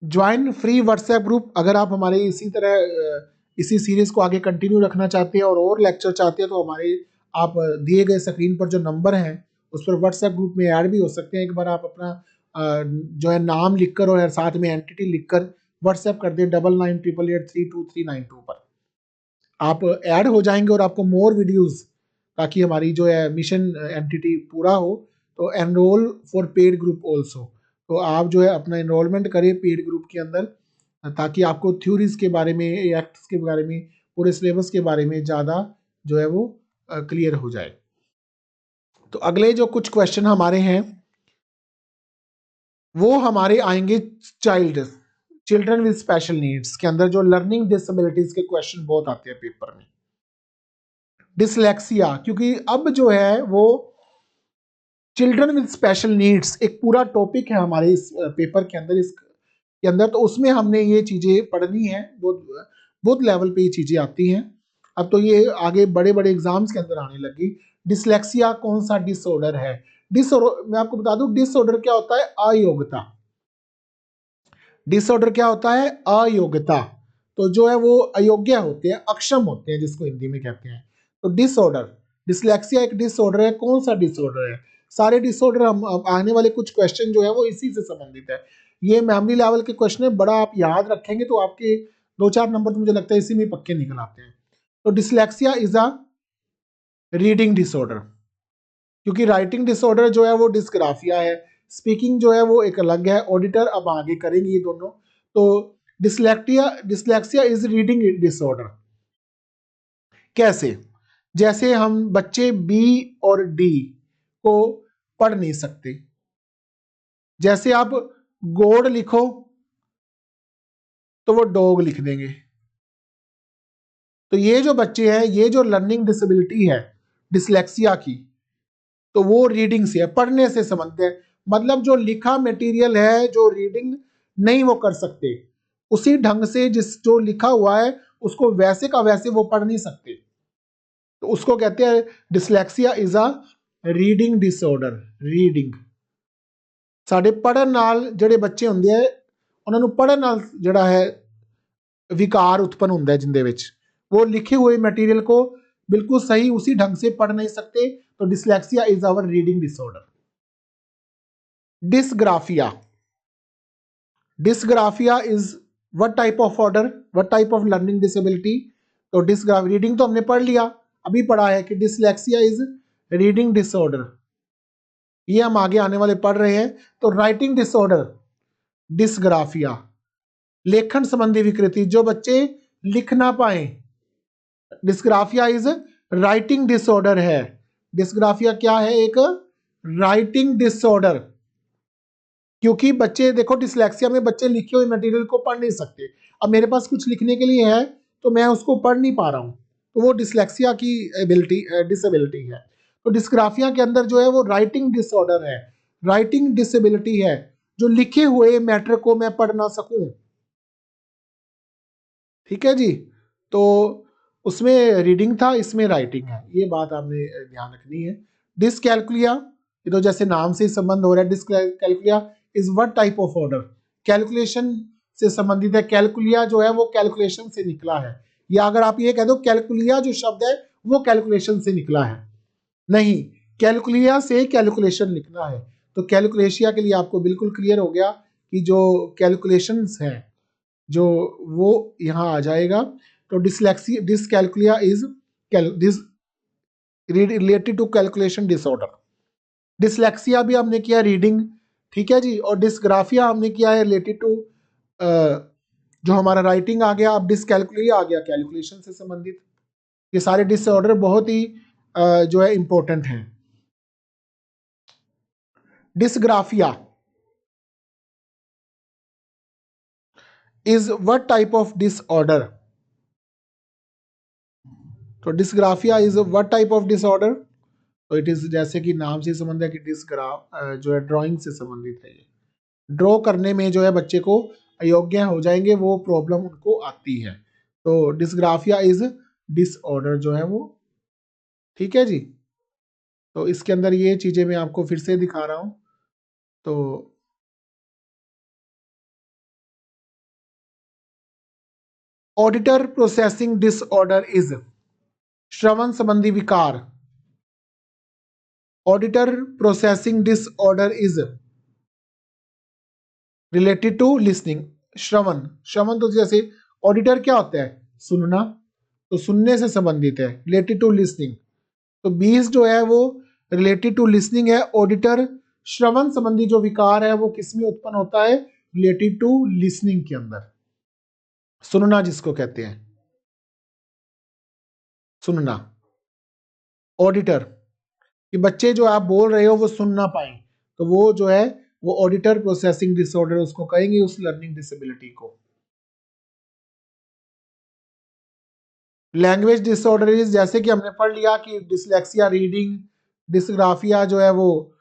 ज्वाइन फ्री व्हाट्सएप ग्रुप, अगर आप हमारे इसी तरह इसी सीरीज को आगे कंटिन्यू रखना चाहते हैं और लेक्चर चाहते हैं, तो हमारे आप दिए गए स्क्रीन पर जो नंबर है उस पर व्हाट्सएप ग्रुप में ऐड भी हो सकते हैं। एक बार आप अपना जो है नाम लिखकर और साथ में एंटिटी लिखकर व्हाट्सएप कर दें 9988832392 पर, आप ऐड हो जाएंगे और आपको मोर वीडियोस, ताकि हमारी जो है मिशन एंटिटी पूरा हो। तो enrol for paid group also, तो आप जो है अपना एनरोलमेंट करें पेड ग्रुप के अंदर, ताकि आपको थ्योरीज के बारे में, एक्ट्स के बारे में, पूरे सिलेबस के बारे में ज़्यादा जो है वो क्लियर हो जाए। तो अगले जो कुछ क्वेश्चन हमारे हैं वो हमारे आएंगे चिल्ड्रन विद स्पेशल नीड्स के अंदर, जो लर्निंग डिसेबिलिटीज के क्वेश्चन बहुत आते हैं पेपर में। डिसलेक्सिया, क्योंकि अब जो है वो चिल्ड्रन विद स्पेशल नीड्स एक पूरा टॉपिक है हमारे इस पेपर के अंदर, इसके अंदर, तो उसमें हमने ये चीजें पढ़नी है, बहुत लेवल पे ये चीजें आती हैं। अब तो ये आगे बड़े बड़े एग्जाम्स के अंदर आने लगी। डिसलेक्सिया कौन सा डिसऑर्डर है, मैं आपको बता दूं डिसऑर्डर क्या होता है, अयोग्यता। डिसऑर्डर क्या होता है, अयोग्यता। तो जो है वो अयोग्य होते हैं, अक्षम होते हैं, जिसको हिंदी में कहते हैं। तो डिसऑर्डर, डिसलेक्सिया एक डिसऑर्डर है। कौन सा डिसऑर्डर है? सारे डिसऑर्डर, हम आने वाले कुछ क्वेश्चन जो है वो इसी से संबंधित है। ये मेमोरी लेवल के क्वेश्चन है, बड़ा आप याद रखेंगे तो आपके 2-4 नंबर तो मुझे लगता है इसी में पक्के निकल आते हैं। तो dyslexia is a reading disorder, क्योंकि राइटिंग डिसऑर्डर जो है वो डिस्ग्राफिया है, स्पीकिंग जो है वो एक अलग है। ऑडिटर अब आगे करेंगे ये दोनों। तो डिसलेक्सिया इज रीडिंग डिसऑर्डर। कैसे? जैसे हम बच्चे बी और डी को पढ़ नहीं सकते। जैसे आप गोड लिखो तो वो डॉग लिख देंगे। तो ये जो बच्चे हैं, ये जो लर्निंग डिसेबिलिटी है डिसलेक्सिया की, तो वो रीडिंग से है, पढ़ने से संबंधित है। मतलब जो लिखा मटेरियल है, जो रीडिंग नहीं वो कर सकते, उसी ढंग से जिस जो लिखा हुआ है उसको वैसे का वैसे वो पढ़ नहीं सकते, तो उसको कहते हैं dyslexia is a reading disorder. Reading ਸਾਡੇ ਪੜਨ ਨਾਲ ਜਿਹੜੇ ਬੱਚੇ ਹੁੰਦੇ ਆ ਉਹਨਾਂ ਨੂੰ ਪੜਨ ਨਾਲ ਜਿਹੜਾ ਹੈ विकार उत्पन्न होता है जिंदे विच, वो लिखे हुए मटेरियल को बिल्कुल सही उसी ढंग से पढ़ नहीं सकते। तो dyslexia is our reading disorder. Dysgraphia, dysgraphia is what type of order, what type of learning disability? तो डिसग्राफ, रीडिंग तो हमने पढ़ लिया, अभी पढ़ा है कि डिसलेक्सिया इज रीडिंग डिसऑर्डर, ये हम आगे आने वाले पढ़ रहे हैं। तो राइटिंग डिसऑर्डर, डिसग्राफिया, लेखन संबंधी विकृति, जो बच्चे लिख ना पाए। डिस्ग्राफिया इज राइटिंग डिसऑर्डर है। डिस्ग्राफिया क्या है? एक राइटिंग डिसऑर्डर, क्योंकि बच्चे देखो डिसलेक्सिया में बच्चे लिखे हुए मटेरियल को पढ़ नहीं सकते। अब मेरे पास कुछ लिखने के लिए है तो मैं उसको पढ़ नहीं पा रहा हूं, तो वो डिसलेक्सिया की एबिलिटी डिसेबिलिटी है। तो डिस्ग्राफिया के अंदर जो है वो राइटिंग डिसऑर्डर है, राइटिंग डिसेबिलिटी है, जो लिखे हुए मैटर को मैं पढ़ ना सकूं। ठीक है जी। तो उसमें रीडिंग था, इसमें राइटिंग है, ये बात आपने ध्यान रखनी है। डिसकैलकुलिया, ये तो जैसे नाम से ही संबंध हो रहा है। Dyscalculia is what type of order? Calculation से संबंधित है। कैलकुलिया जो है वो कैलकुलेशन से निकला है, या अगर आप ये कह दो कैलकुलिया जो शब्द है वो कैलकुलेशन से निकला है, नहीं, कैलकुलिया से कैलकुलेशन लिखना है। तो कैलकुलेशिया के लिए आपको बिल्कुल क्लियर हो गया कि जो कैलकुलेशंस है जो वो यहाँ आ जाएगा। तो dyslexia dyscalculia is this related to calculation disorder. Dyslexia भी हमने किया रीडिंग, ठीक है जी। और डिसग्राफिया हमने किया है रिलेटेड टू जो हमारा राइटिंग आ गया। अब डिसकैलकुलिया आ गया कैलकुलेशन से संबंधित। ये सारे डिसऑर्डर बहुत ही जो है इंपॉर्टेंट हैं। Dysgraphia is what type of disorder? तो dysgraphia is what type of disorder? तो इट इज जैसे कि नाम से संबंध है कि डिसग्राफ जो है ड्राइंग से संबंधित है। ये ड्रॉ करने में जो है बच्चे को अयोग्य हो जाएंगे, वो प्रॉब्लम उनको आती है। तो डिसग्राफिया इज डिसऑर्डर जो है वो, ठीक है जी। तो इसके अंदर ये चीजें मैं आपको फिर से दिखा रहा हूं। तो ऑडिटर प्रोसेसिंग डिसऑर्डर इज श्रवण संबंधी विकार। Auditor processing disorder is related to listening. श्रवण, श्रवण तो जैसे ऑडिटर क्या होता है? सुनना, तो सुनने से संबंधित है, रिलेटेड टू लिसनिंग। तो 20 जो है वो रिलेटेड टू लिसनिंग है। ऑडिटर श्रवण संबंधी जो विकार है वो किस में उत्पन्न होता है? रिलेटेड टू लिसनिंग के अंदर, सुनना जिसको कहते हैं, सुनना। ऑडिटर कि बच्चे जो आप बोल रहे हो वो सुन ना पाए, तो वो जो है वो ऑडिटर प्रोसेसिंग डिसऑर्डर उसको कहेंगे, उस लर्निंग डिसेबिलिटी को। लैंग्वेज डिसऑर्डर जैसे कि हमने पढ़ लिया कि डिसलेक्सिया रीडिंग, डिसग्राफिया जो है वो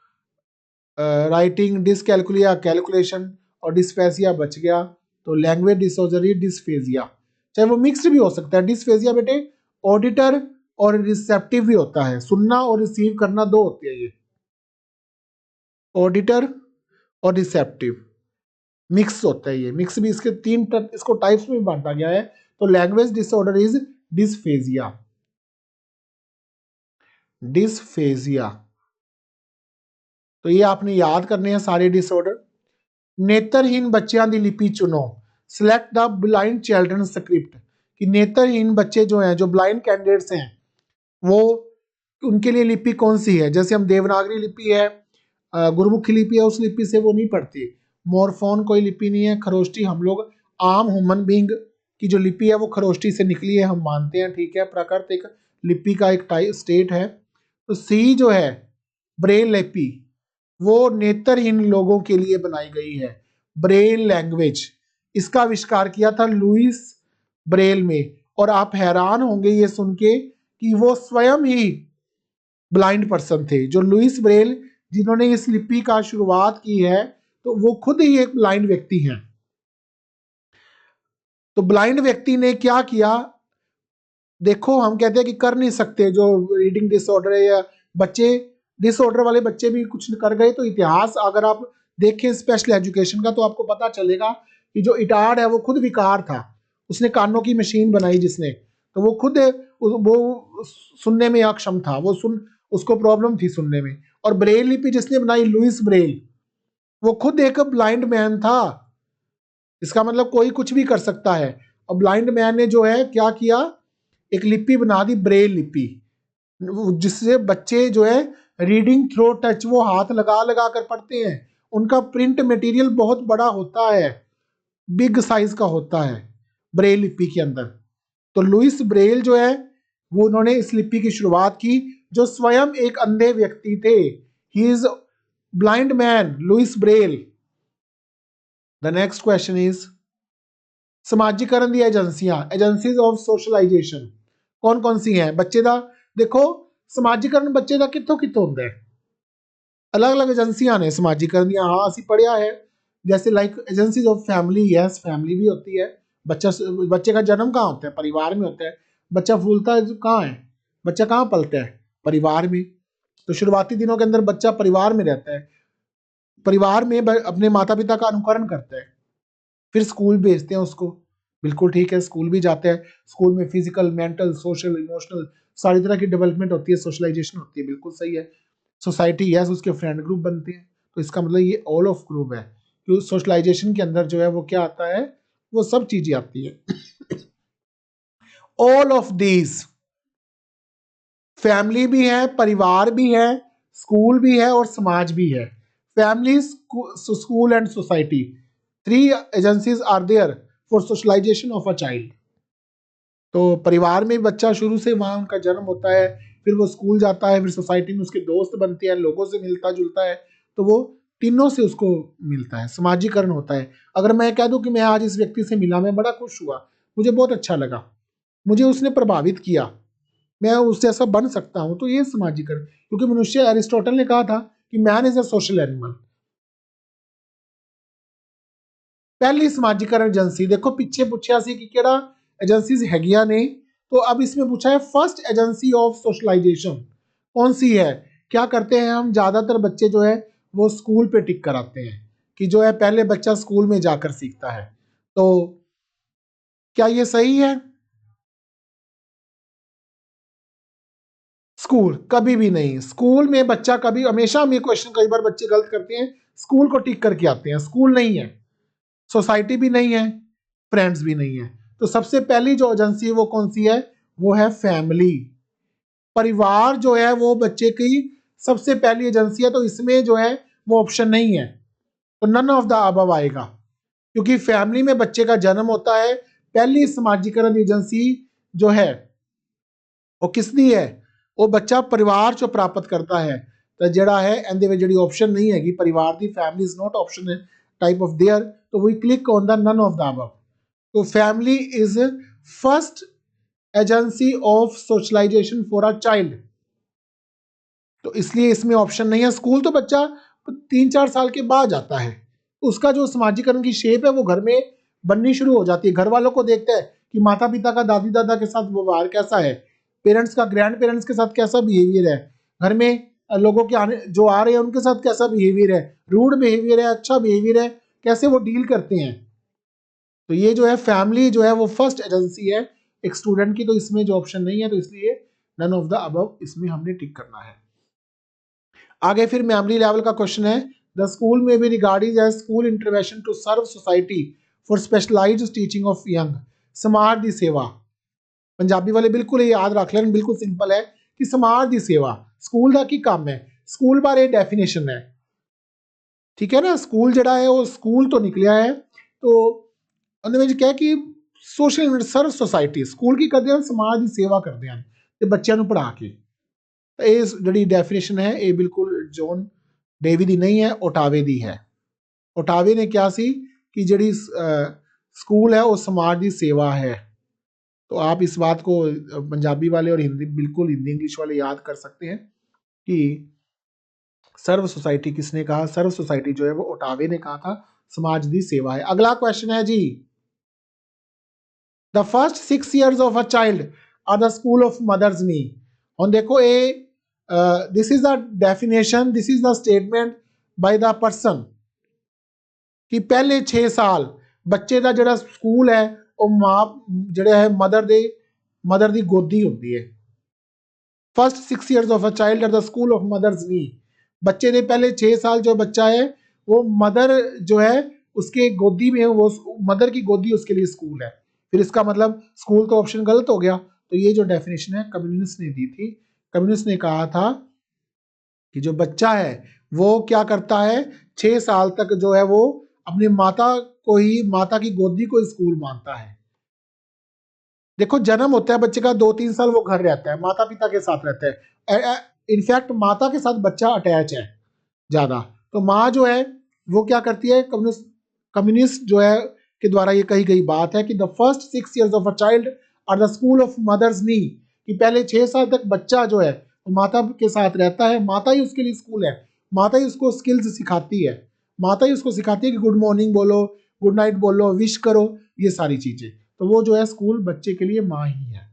राइटिंग, डिसकैलकुलिया कैलकुलेशन, और डिस्फेसिया बच गया। तो लैंग्वेज डिसऑर्डर डिस्फेजिया, चाहे वो मिक्स्ड भी हो सकता है। डिस्फेजिया बेटे ऑडिटर और रिसेप्टिव भी होता है, सुनना और रिसीव करना दो होते हैं ये, ऑडिटर और रिसेप्टिव मिक्स होता है। ये मिक्स भी इसके इसको टाइप्स में बांटा गया है। तो language disorder is dysphagia. Dysphagia, तो ये आपने याद करने हैं सारे डिसऑर्डर। नेत्रहीन बच्चों की लिपि चुनो, select the blind children script, कि नेत्रहीन बच्चे जो हैं, जो ब्लाइंड कैंडिडेट्स हैं, वो उनके लिए लिपि कौन सी है। जैसे हम देवनागरी लिपि है, गुरुमुखी लिपि है, उस लिपि से वो नहीं पढ़ती। मोरफोन कोई लिपि नहीं है। खरोष्टी, हम लोग आम ह्यूमन बींग की जो लिपि है वो खरोष्टी से निकली है, हम मानते हैं, ठीक है। प्राकृतिक लिपि का एक स्टेट है। तो सी जो है ब्रेल लिपि, वो नेत्रहीन लोगों के लिए बनाई गई है। ब्रेल लैंग्वेज, इसका आविष्कार किया था लुइस ब्रेल में। और आप हैरान होंगे ये सुन के कि वो स्वयं ही ब्लाइंड पर्सन थे। जो लुइस ब्रेल जिन्होंने इस लिपि का शुरुआत की है, तो वो खुद ही एक ब्लाइंड व्यक्ति हैं। तो ब्लाइंड व्यक्ति ने क्या किया, देखो हम कहते हैं कि कर नहीं सकते, जो रीडिंग डिसऑर्डर है या बच्चे डिसऑर्डर वाले बच्चे भी कुछ कर गए। तो इतिहास अगर आप देखें स्पेशल एजुकेशन का, तो आपको पता चलेगा कि जो इटार्ड है वो खुद विकार था। उसने कानों की मशीन बनाई जिसने, तो वो खुद वो सुनने में अक्षम था, उसको प्रॉब्लम थी सुनने में। और ब्रेल लिपि जिसने बनाई लुइस ब्रेल, वो खुद एक ब्लाइंड मैन था। इसका मतलब कोई कुछ भी कर सकता है। और ब्लाइंड मैन ने जो है क्या किया, एक लिपि बना दी ब्रेल लिपि, जिससे बच्चे जो है रीडिंग थ्रो टच, वो हाथ लगा लगा कर पढ़ते हैं। उनका प्रिंट मटेरियल बहुत बड़ा होता है, बिग साइज का होता है ब्रेल लिपि के अंदर। तो लुइस ब्रेल जो है वो उन्होंने इस लिपि की शुरुआत की, जो स्वयं एक अंधे व्यक्ति थे। He is blind man, Louis Braille. The next question is समाजीकरण दी एजेंसियां, एजेंसीज ऑफ सोशलाइजेशन कौन कौन सी हैं बच्चे का। देखो समाजीकरण बच्चे का कितों कितों होता है, अलग अलग एजेंसियां ने समाजीकरण दिया। हाँ असि पढ़िया है, जैसे like agencies of family, yes family भी होती है। बच्चे का जन्म कहाँ होता है, परिवार में होता है। बच्चा फूलता है कहाँ है, बच्चा कहाँ पलता है, परिवार में। तो शुरुआती दिनों के अंदर बच्चा परिवार में रहता है, परिवार में अपने माता पिता का अनुकरण करता है। फिर स्कूल भेजते हैं उसको, बिल्कुल ठीक है, स्कूल भी जाते हैं। स्कूल में फिजिकल, मेंटल, सोशल, इमोशनल सारी तरह की डेवलपमेंट होती है, सोशलाइजेशन होती है, बिल्कुल सही है। सोसाइटी यस, उसके फ्रेंड ग्रुप बनते हैं। तो इसका मतलब ये ऑल ऑफ ग्रुप है, क्योंकि सोशलाइजेशन के अंदर जो है वो क्या आता है, वो सब चीजें आती है। ऑल ऑफ दीज, फैमिली भी है, परिवार भी है, स्कूल भी है और समाज भी है। Family, school and society, three agencies are there for socialisation of a child. तो परिवार में बच्चा शुरू से वहां उनका जन्म होता है, फिर वो स्कूल जाता है, फिर सोसाइटी में उसके दोस्त बनते हैं, लोगों से मिलता जुलता है। तो वो तीनों से उसको मिलता है, समाजीकरण होता है। अगर मैं कह दूं कि मैं आज इस व्यक्ति से मिला, मैं बड़ा खुश हुआ, मुझे बहुत अच्छा लगा, मुझे उसने प्रभावित किया, मैं उससे ऐसा बन सकता हूं, तो ये समाजीकरण। क्योंकि मनुष्य, एरिस्टोटल ने कहा था कि man is a social animal. पहली समाजीकरण एजेंसी देखो पीछे पूछा सी कि केड़ा एजेंसीज हैगियां ने, तो अब इसमें पूछा है फर्स्ट एजेंसी ऑफ सोशलाइजेशन कौन सी है। क्या करते हैं हम, ज्यादातर बच्चे जो है वो स्कूल पे टिक कराते हैं, कि जो है पहले बच्चा स्कूल में जाकर सीखता है। तो क्या ये सही है? स्कूल कभी भी नहीं, स्कूल में बच्चा कभी, हमेशा हम ये क्वेश्चन कई बार बच्चे गलत करते हैं, स्कूल को टिक करके आते हैं, स्कूल नहीं है, सोसाइटी भी नहीं है, फ्रेंड्स भी नहीं है। तो सबसे पहली जो एजेंसी है वो कौन सी है, वो है फैमिली, परिवार जो है वो बच्चे की सबसे पहली एजेंसी है। तो इसमें जो है वो ऑप्शन नहीं है, तो नन ऑफ द अबव आएगा, क्योंकि फैमिली में बच्चे का जन्म होता है। पहली समाजीकरण एजेंसी जो है वो किसकी है, वो बच्चा परिवार चो प्राप्त करता है। तो जड़ा है ਇਹਦੇ ਵਿੱਚ ਜਿਹੜੀ ऑप्शन नहीं है कि परिवार दी, family is not option type of there, तो we click on the none of the above. तो family is first agency of socialisation for a child, तो इसलिए इसमें ऑप्शन नहीं है। स्कूल तो बच्चा 3-4 साल के बाद जाता है, उसका जो समाजीकरण की शेप है वो घर में बननी शुरू हो जाती है। घर वालों को देखते हैं कि माता पिता का दादी दादा के साथ व्यवहार कैसा है, पेरेंट्स का ग्रैंड पेरेंट्स के साथ कैसा बिहेवियर है, घर में लोगों के आने जो आ रहे हैं उनके साथ कैसा बिहेवियर है, रूड बिहेवियर है, अच्छा बिहेवियर है, कैसे वो डील करते हैं। तो ये जो है फैमिली जो है वो फर्स्ट एजेंसी है एक स्टूडेंट की, तो इसमें जो ऑप्शन नहीं है, तो इसलिए नन ऑफ द अबव इसमें हमने टिक करना है। आगे फिर मेमोरी लेवल का क्वेश्चन है, द स्कूल में be regarded as school intervention to serve society for specialised teaching of young. समाज दी सेवा, पंजाबी वाले बिल्कुल याद रख लें, बिल्कुल सिंपल है कि समाज दी सेवा स्कूल का की काम है। स्कूल बारे डेफिनेशन है, ठीक है ना, स्कूल जड़ा है वो स्कूल तो निकलिया है, तो ਉਹਦੇ ਵਿੱਚ ਕਿਹਾ ਕਿ ਸੋਸ਼ਲ ਸਰਵ सोसाइटी स्कूल की करते हैं, समाज की सेवा करते हैं ਤੇ ਬੱਚਿਆਂ ਨੂੰ ਪੜ੍ਹਾ ਕੇ। ਇਹ ਜਿਹੜੀ ਡੈਫੀਨੇਸ਼ਨ ਹੈ ਇਹ ਬਿल्कुल जॉन डेवी ਦੀ नहीं है, ओटावे ਦੀ है। ओटावे ने ਕਿਹਾ ਸੀ कि ਜਿਹੜੀ स्कूल है वो समाज की सेवा है। तो आप इस बात को पंजाबी वाले और हिंदी बिल्कुल हिंदी इंग्लिश वाले याद कर सकते हैं कि सर्व सोसाइटी किसने कहा, सर्व सोसाइटी जो है वो ओटावे ने कहा था, समाज की सेवा है। अगला क्वेश्चन है जी, the first 6 years of a child are the school of mothers नी। हम देखो ये this is the definition, this is the statement by the person कि पहले 6 साल बच्चे का जो स्कूल है वो मां जो है मदर दी गोदी होती है। First 6 years of a child are the school of mothers नी। बच्चे के पहले 6 साल जो बच्चा है वो मदर जो है उसके गोदी में, वो मदर की गोदी उसके लिए स्कूल है। फिर इसका मतलब स्कूल तो ऑप्शन गलत हो गया। तो ये जो डेफिनेशन है कम्युनिस्ट ने दी थी। कम्युनिस्ट ने कहा था कि जो बच्चा है वो क्या करता है, 6 साल तक जो है वो अपनी माता को ही, माता की गोदी को स्कूल मानता है। देखो जन्म होता है बच्चे का, 2-3 साल वो घर रहता है, माता पिता के साथ रहता है। इनफैक्ट माता के साथ बच्चा अटैच है ज़्यादा। तो माँ जो है वो क्या करती है, कम्युनिस्ट जो है के द्वारा ये कही गई बात है कि the first 6 years of a child are the school of mothers नी, कि पहले 6 साल तक बच्चा जो है वो माता के साथ रहता है, माता ही उसके लिए स्कूल है, माता ही उसको स्किल्स सिखाती है, माता ही उसको सिखाती है कि गुड मॉर्निंग बोलो, गुड नाइट बोलो, विश करो, ये सारी चीज़ें। तो वो जो है स्कूल बच्चे के लिए माँ ही है।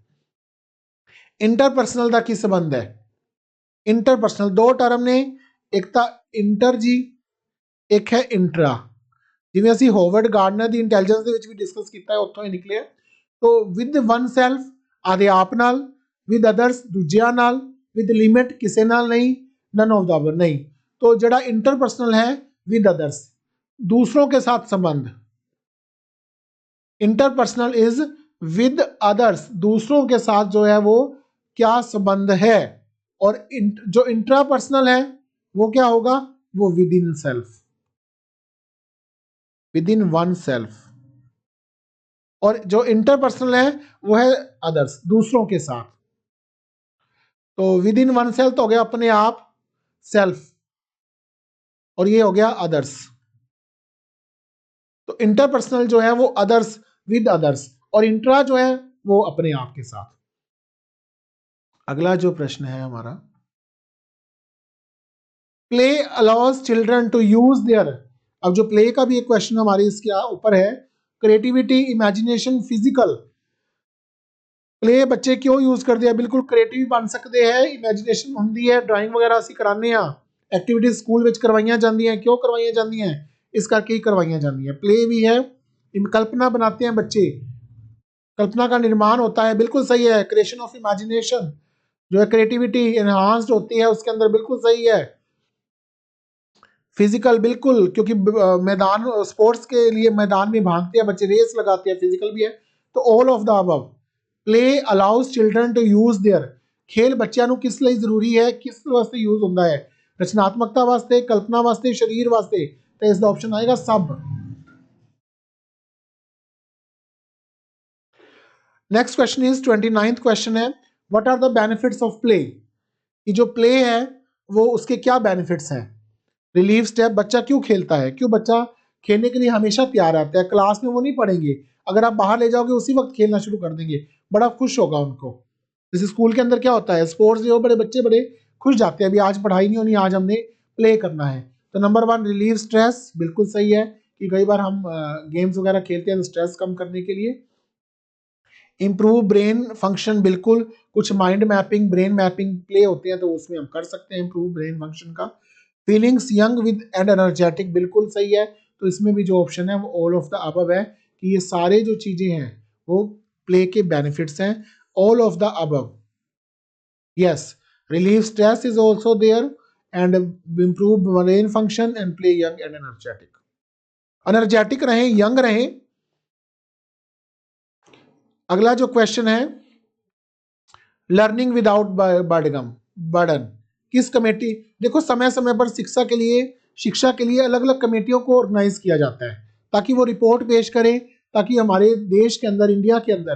इंटरपर्सनल का की संबंध है, इंटरपर्सनल दो टर्म ने, एक था इंटर जी, एक है इंट्रा। जिवें असीं होवर्ड गार्डनर की इंटैलीजेंस दे विच भी डिस्कस किया है, उत्थों ही निकले। तो विद वन सैल्फ आदे आप नाल, विद अदर्स दूजिया नाल, विद लिमिट किसे नाल नहीं, नन ऑफ द अबव नहीं। तो जड़ा इंटरपर्सनल है विद अदर्स, दूसरों के साथ संबंध। इंटरपर्सनल इज विद अदर्स, दूसरों के साथ जो है वो क्या संबंध है। और जो इंट्रापर्सनल है वो क्या होगा, वो with in self, with in one self. और जो इंटरपर्सनल है वो है अदर्स, दूसरों के साथ। तो विद इन वन सेल्फ हो गया अपने आप, सेल्फ, और ये हो गया अदर्स। तो इंटरपर्सनल जो है वो अदर्स, विद अदर्स, और इंट्रा जो है वो अपने आप के साथ। अगला जो प्रश्न है हमारा, play allows children to use their. अब जो प्ले का भी एक क्वेश्चन हमारे इसके ऊपर है, क्रिएटिविटी, इमेजिनेशन, फिजिकल। प्ले बच्चे क्यों यूज करते हैं, बिल्कुल क्रिएटिव बन सकते हैं, इमेजिनेशन होंगी है, ड्राइंग वगैरह असीं कराने हैं, एक्टिविटीज स्कूल में करवाइयां जाती हैं, क्यों करवाइयां जाती हैं, इस करके ही करवाइयां जाती हैं। प्ले भी है, कल्पना बनाते हैं बच्चे, कल्पना का निर्माण होता है, बिल्कुल सही है। क्रिएशन ऑफ इमेजिनेशन जो है, क्रिएटिविटी एनहांस्ड होती है उसके अंदर, बिल्कुल सही है। फिजिकल बिल्कुल, क्योंकि मैदान स्पोर्ट्स के लिए मैदान में भागते हैं बच्चे, रेस लगाते हैं, फिजिकल भी है। तो all of the above. Play allows children to use their, खेल बच्चों को किस लिए जरूरी है, किस वास्ते यूज होता है, रचनात्मकता वास्ते, कल्पना वास्ते, शरीर वास्ते। तो इसका ऑप्शन आएगा सब। Next question is 29th question है, what are the benefits of play. कि जो प्ले है वो उसके क्या बेनिफिट्स हैं। रिलीव स्टेप, बच्चा क्यों खेलता है, क्यों बच्चा खेलने के लिए हमेशा तैयार रहता है। क्लास में वो नहीं पढ़ेंगे, अगर आप बाहर ले जाओगे उसी वक्त खेलना शुरू कर देंगे, बड़ा खुश होगा उनको। जैसे स्कूल के अंदर क्या होता है, स्पोर्ट्स जो बड़े बच्चे बड़े खुश जाते हैं, अभी आज पढ़ाई नहीं होनी, आज हमने प्ले करना है। तो नंबर 1 रिलीव स्ट्रेस, बिल्कुल सही है कि कई बार हम गेम्स वगैरह खेलते हैं स्ट्रेस कम करने के लिए। इम्प्रूव ब्रेन फंक्शन, बिल्कुल कुछ mind mapping, brain mapping play होते हैं तो उसमें हम कर सकते हैं इम्प्रूव ब्रेन फंक्शन का। Feelings young with and energetic, बिल्कुल सही है। तो इसमें भी जो ऑप्शन है वो ऑल ऑफ द अबव है कि ये सारे जो चीजें हैं वो प्ले के बेनिफिट्स हैं, all of the above. Yes, relieve stress is also there and improve brain function and play young and energetic. Energetic रहें, यंग रहें। अगला जो क्वेश्चन है, लर्निंग विदाउट बर्डन किस कमेटी, देखो समय समय पर शिक्षा के लिए अलग अलग कमेटियों को ऑर्गेनाइज किया जाता है ताकि वो रिपोर्ट पेश करें, ताकि हमारे देश के अंदर, इंडिया के अंदर,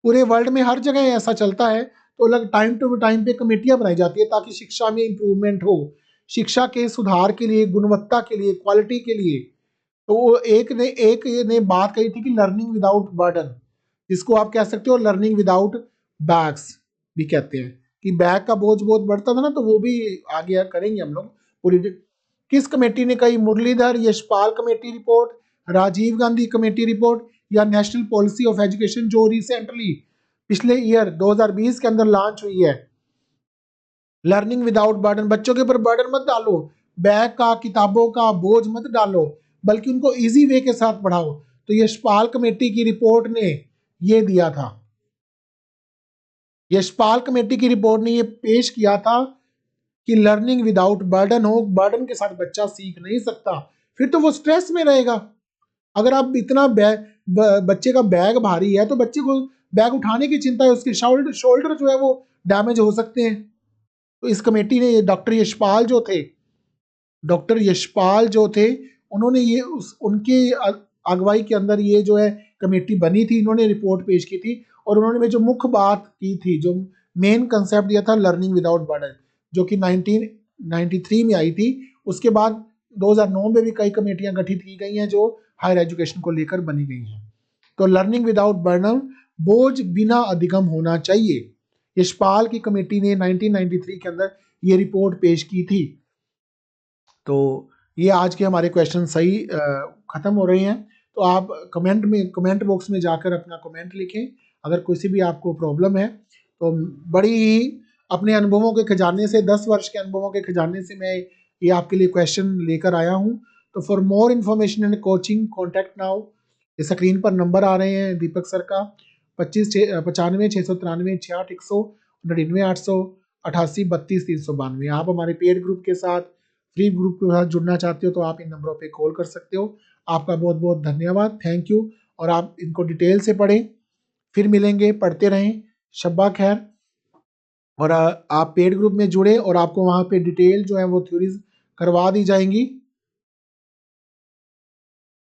पूरे वर्ल्ड में हर जगह ऐसा चलता है, तो अलग टाइम टू टाइम पे कमेटियां बनाई जाती है ताकि शिक्षा में इंप्रूवमेंट हो, शिक्षा के सुधार के लिए, गुणवत्ता के लिए, क्वालिटी के लिए। तो वो एक ने बात कही थी कि लर्निंग विदाउट बर्डन, जिसको आप कह सकते हो लर्निंग विदाउट बैग्स भी कहते हैं, कि बैग का बोझ बहुत बढ़ता था ना, तो वो भी आगे करेंगे हम लोग पूरी। किस कमेटी ने कही, Muralidhar Yashpal committee report, Rajiv Gandhi committee report, या नेशनल पॉलिसी ऑफ एजुकेशन जो रिसेंटली पिछले ईयर 2020 के अंदर लॉन्च हुई है। लर्निंग विदाउट बर्डन, बच्चों के ऊपर बर्डन मत डालो, बैग का, किताबों का बोझ मत डालो, बल्कि उनको इजी वे के साथ पढ़ाओ। तो यशपाल कमेटी की रिपोर्ट ने ये दिया था, यशपाल कमेटी की रिपोर्ट ने ये पेश किया था कि लर्निंग विदाउट बर्डन हो, बर्डन के साथ बच्चा सीख नहीं सकता, फिर तो वो स्ट्रेस में रहेगा। अगर आप इतना बच्चे का बैग भारी है तो बच्चे को बैग उठाने की चिंता है, उसके शोल्डर जो है वो डैमेज हो सकते हैं। तो इस कमेटी ने, डॉक्टर यशपाल जो थे, उन्होंने ये उनके अगुवाई के अंदर ये जो है कमेटी बनी थी, इन्होंने रिपोर्ट पेश की थी, और उन्होंने जो मुख्य बात की थी, जो मेन कंसेप्ट दिया था लर्निंग विदाउट बर्डन, जो कि 1993 में आई थी। उसके बाद 2009 में भी कई कमेटियां गठित की गई हैं जो हायर एजुकेशन को लेकर बनी गई हैं। तो लर्निंग विदाउट बर्डन, बोझ बिना अधिगम होना चाहिए। यशपाल की कमेटी ने 1993 के अंदर ये रिपोर्ट पेश की थी। तो ये आज के हमारे क्वेश्चन सही खत्म हो रहे हैं। तो आप कमेंट बॉक्स में जाकर अपना कमेंट लिखें। अगर किसी भी आपको प्रॉब्लम है तो बड़ी ही अपने अनुभवों के खजाने से, 10 वर्ष के अनुभवों के खजाने से मैं ये आपके लिए क्वेश्चन लेकर आया हूँ। तो for more information and coaching contact now. इस स्क्रीन पर नंबर आ रहे हैं दीपक सर का, 25 95 693 188 आप हमारे पेड ग्रुप के साथ, फ्री ग्रुप के साथ जुड़ना चाहते हो तो आप इन नंबरों पे कॉल कर सकते हो। आपका बहुत बहुत धन्यवाद, थैंक यू। और आप इनको डिटेल से पढ़ें, फिर मिलेंगे, पढ़ते रहें। शब्बा खैर। और आप पेड ग्रुप में जुड़े और आपको वहाँ पे डिटेल जो है वो थ्योरीज करवा दी जाएंगी।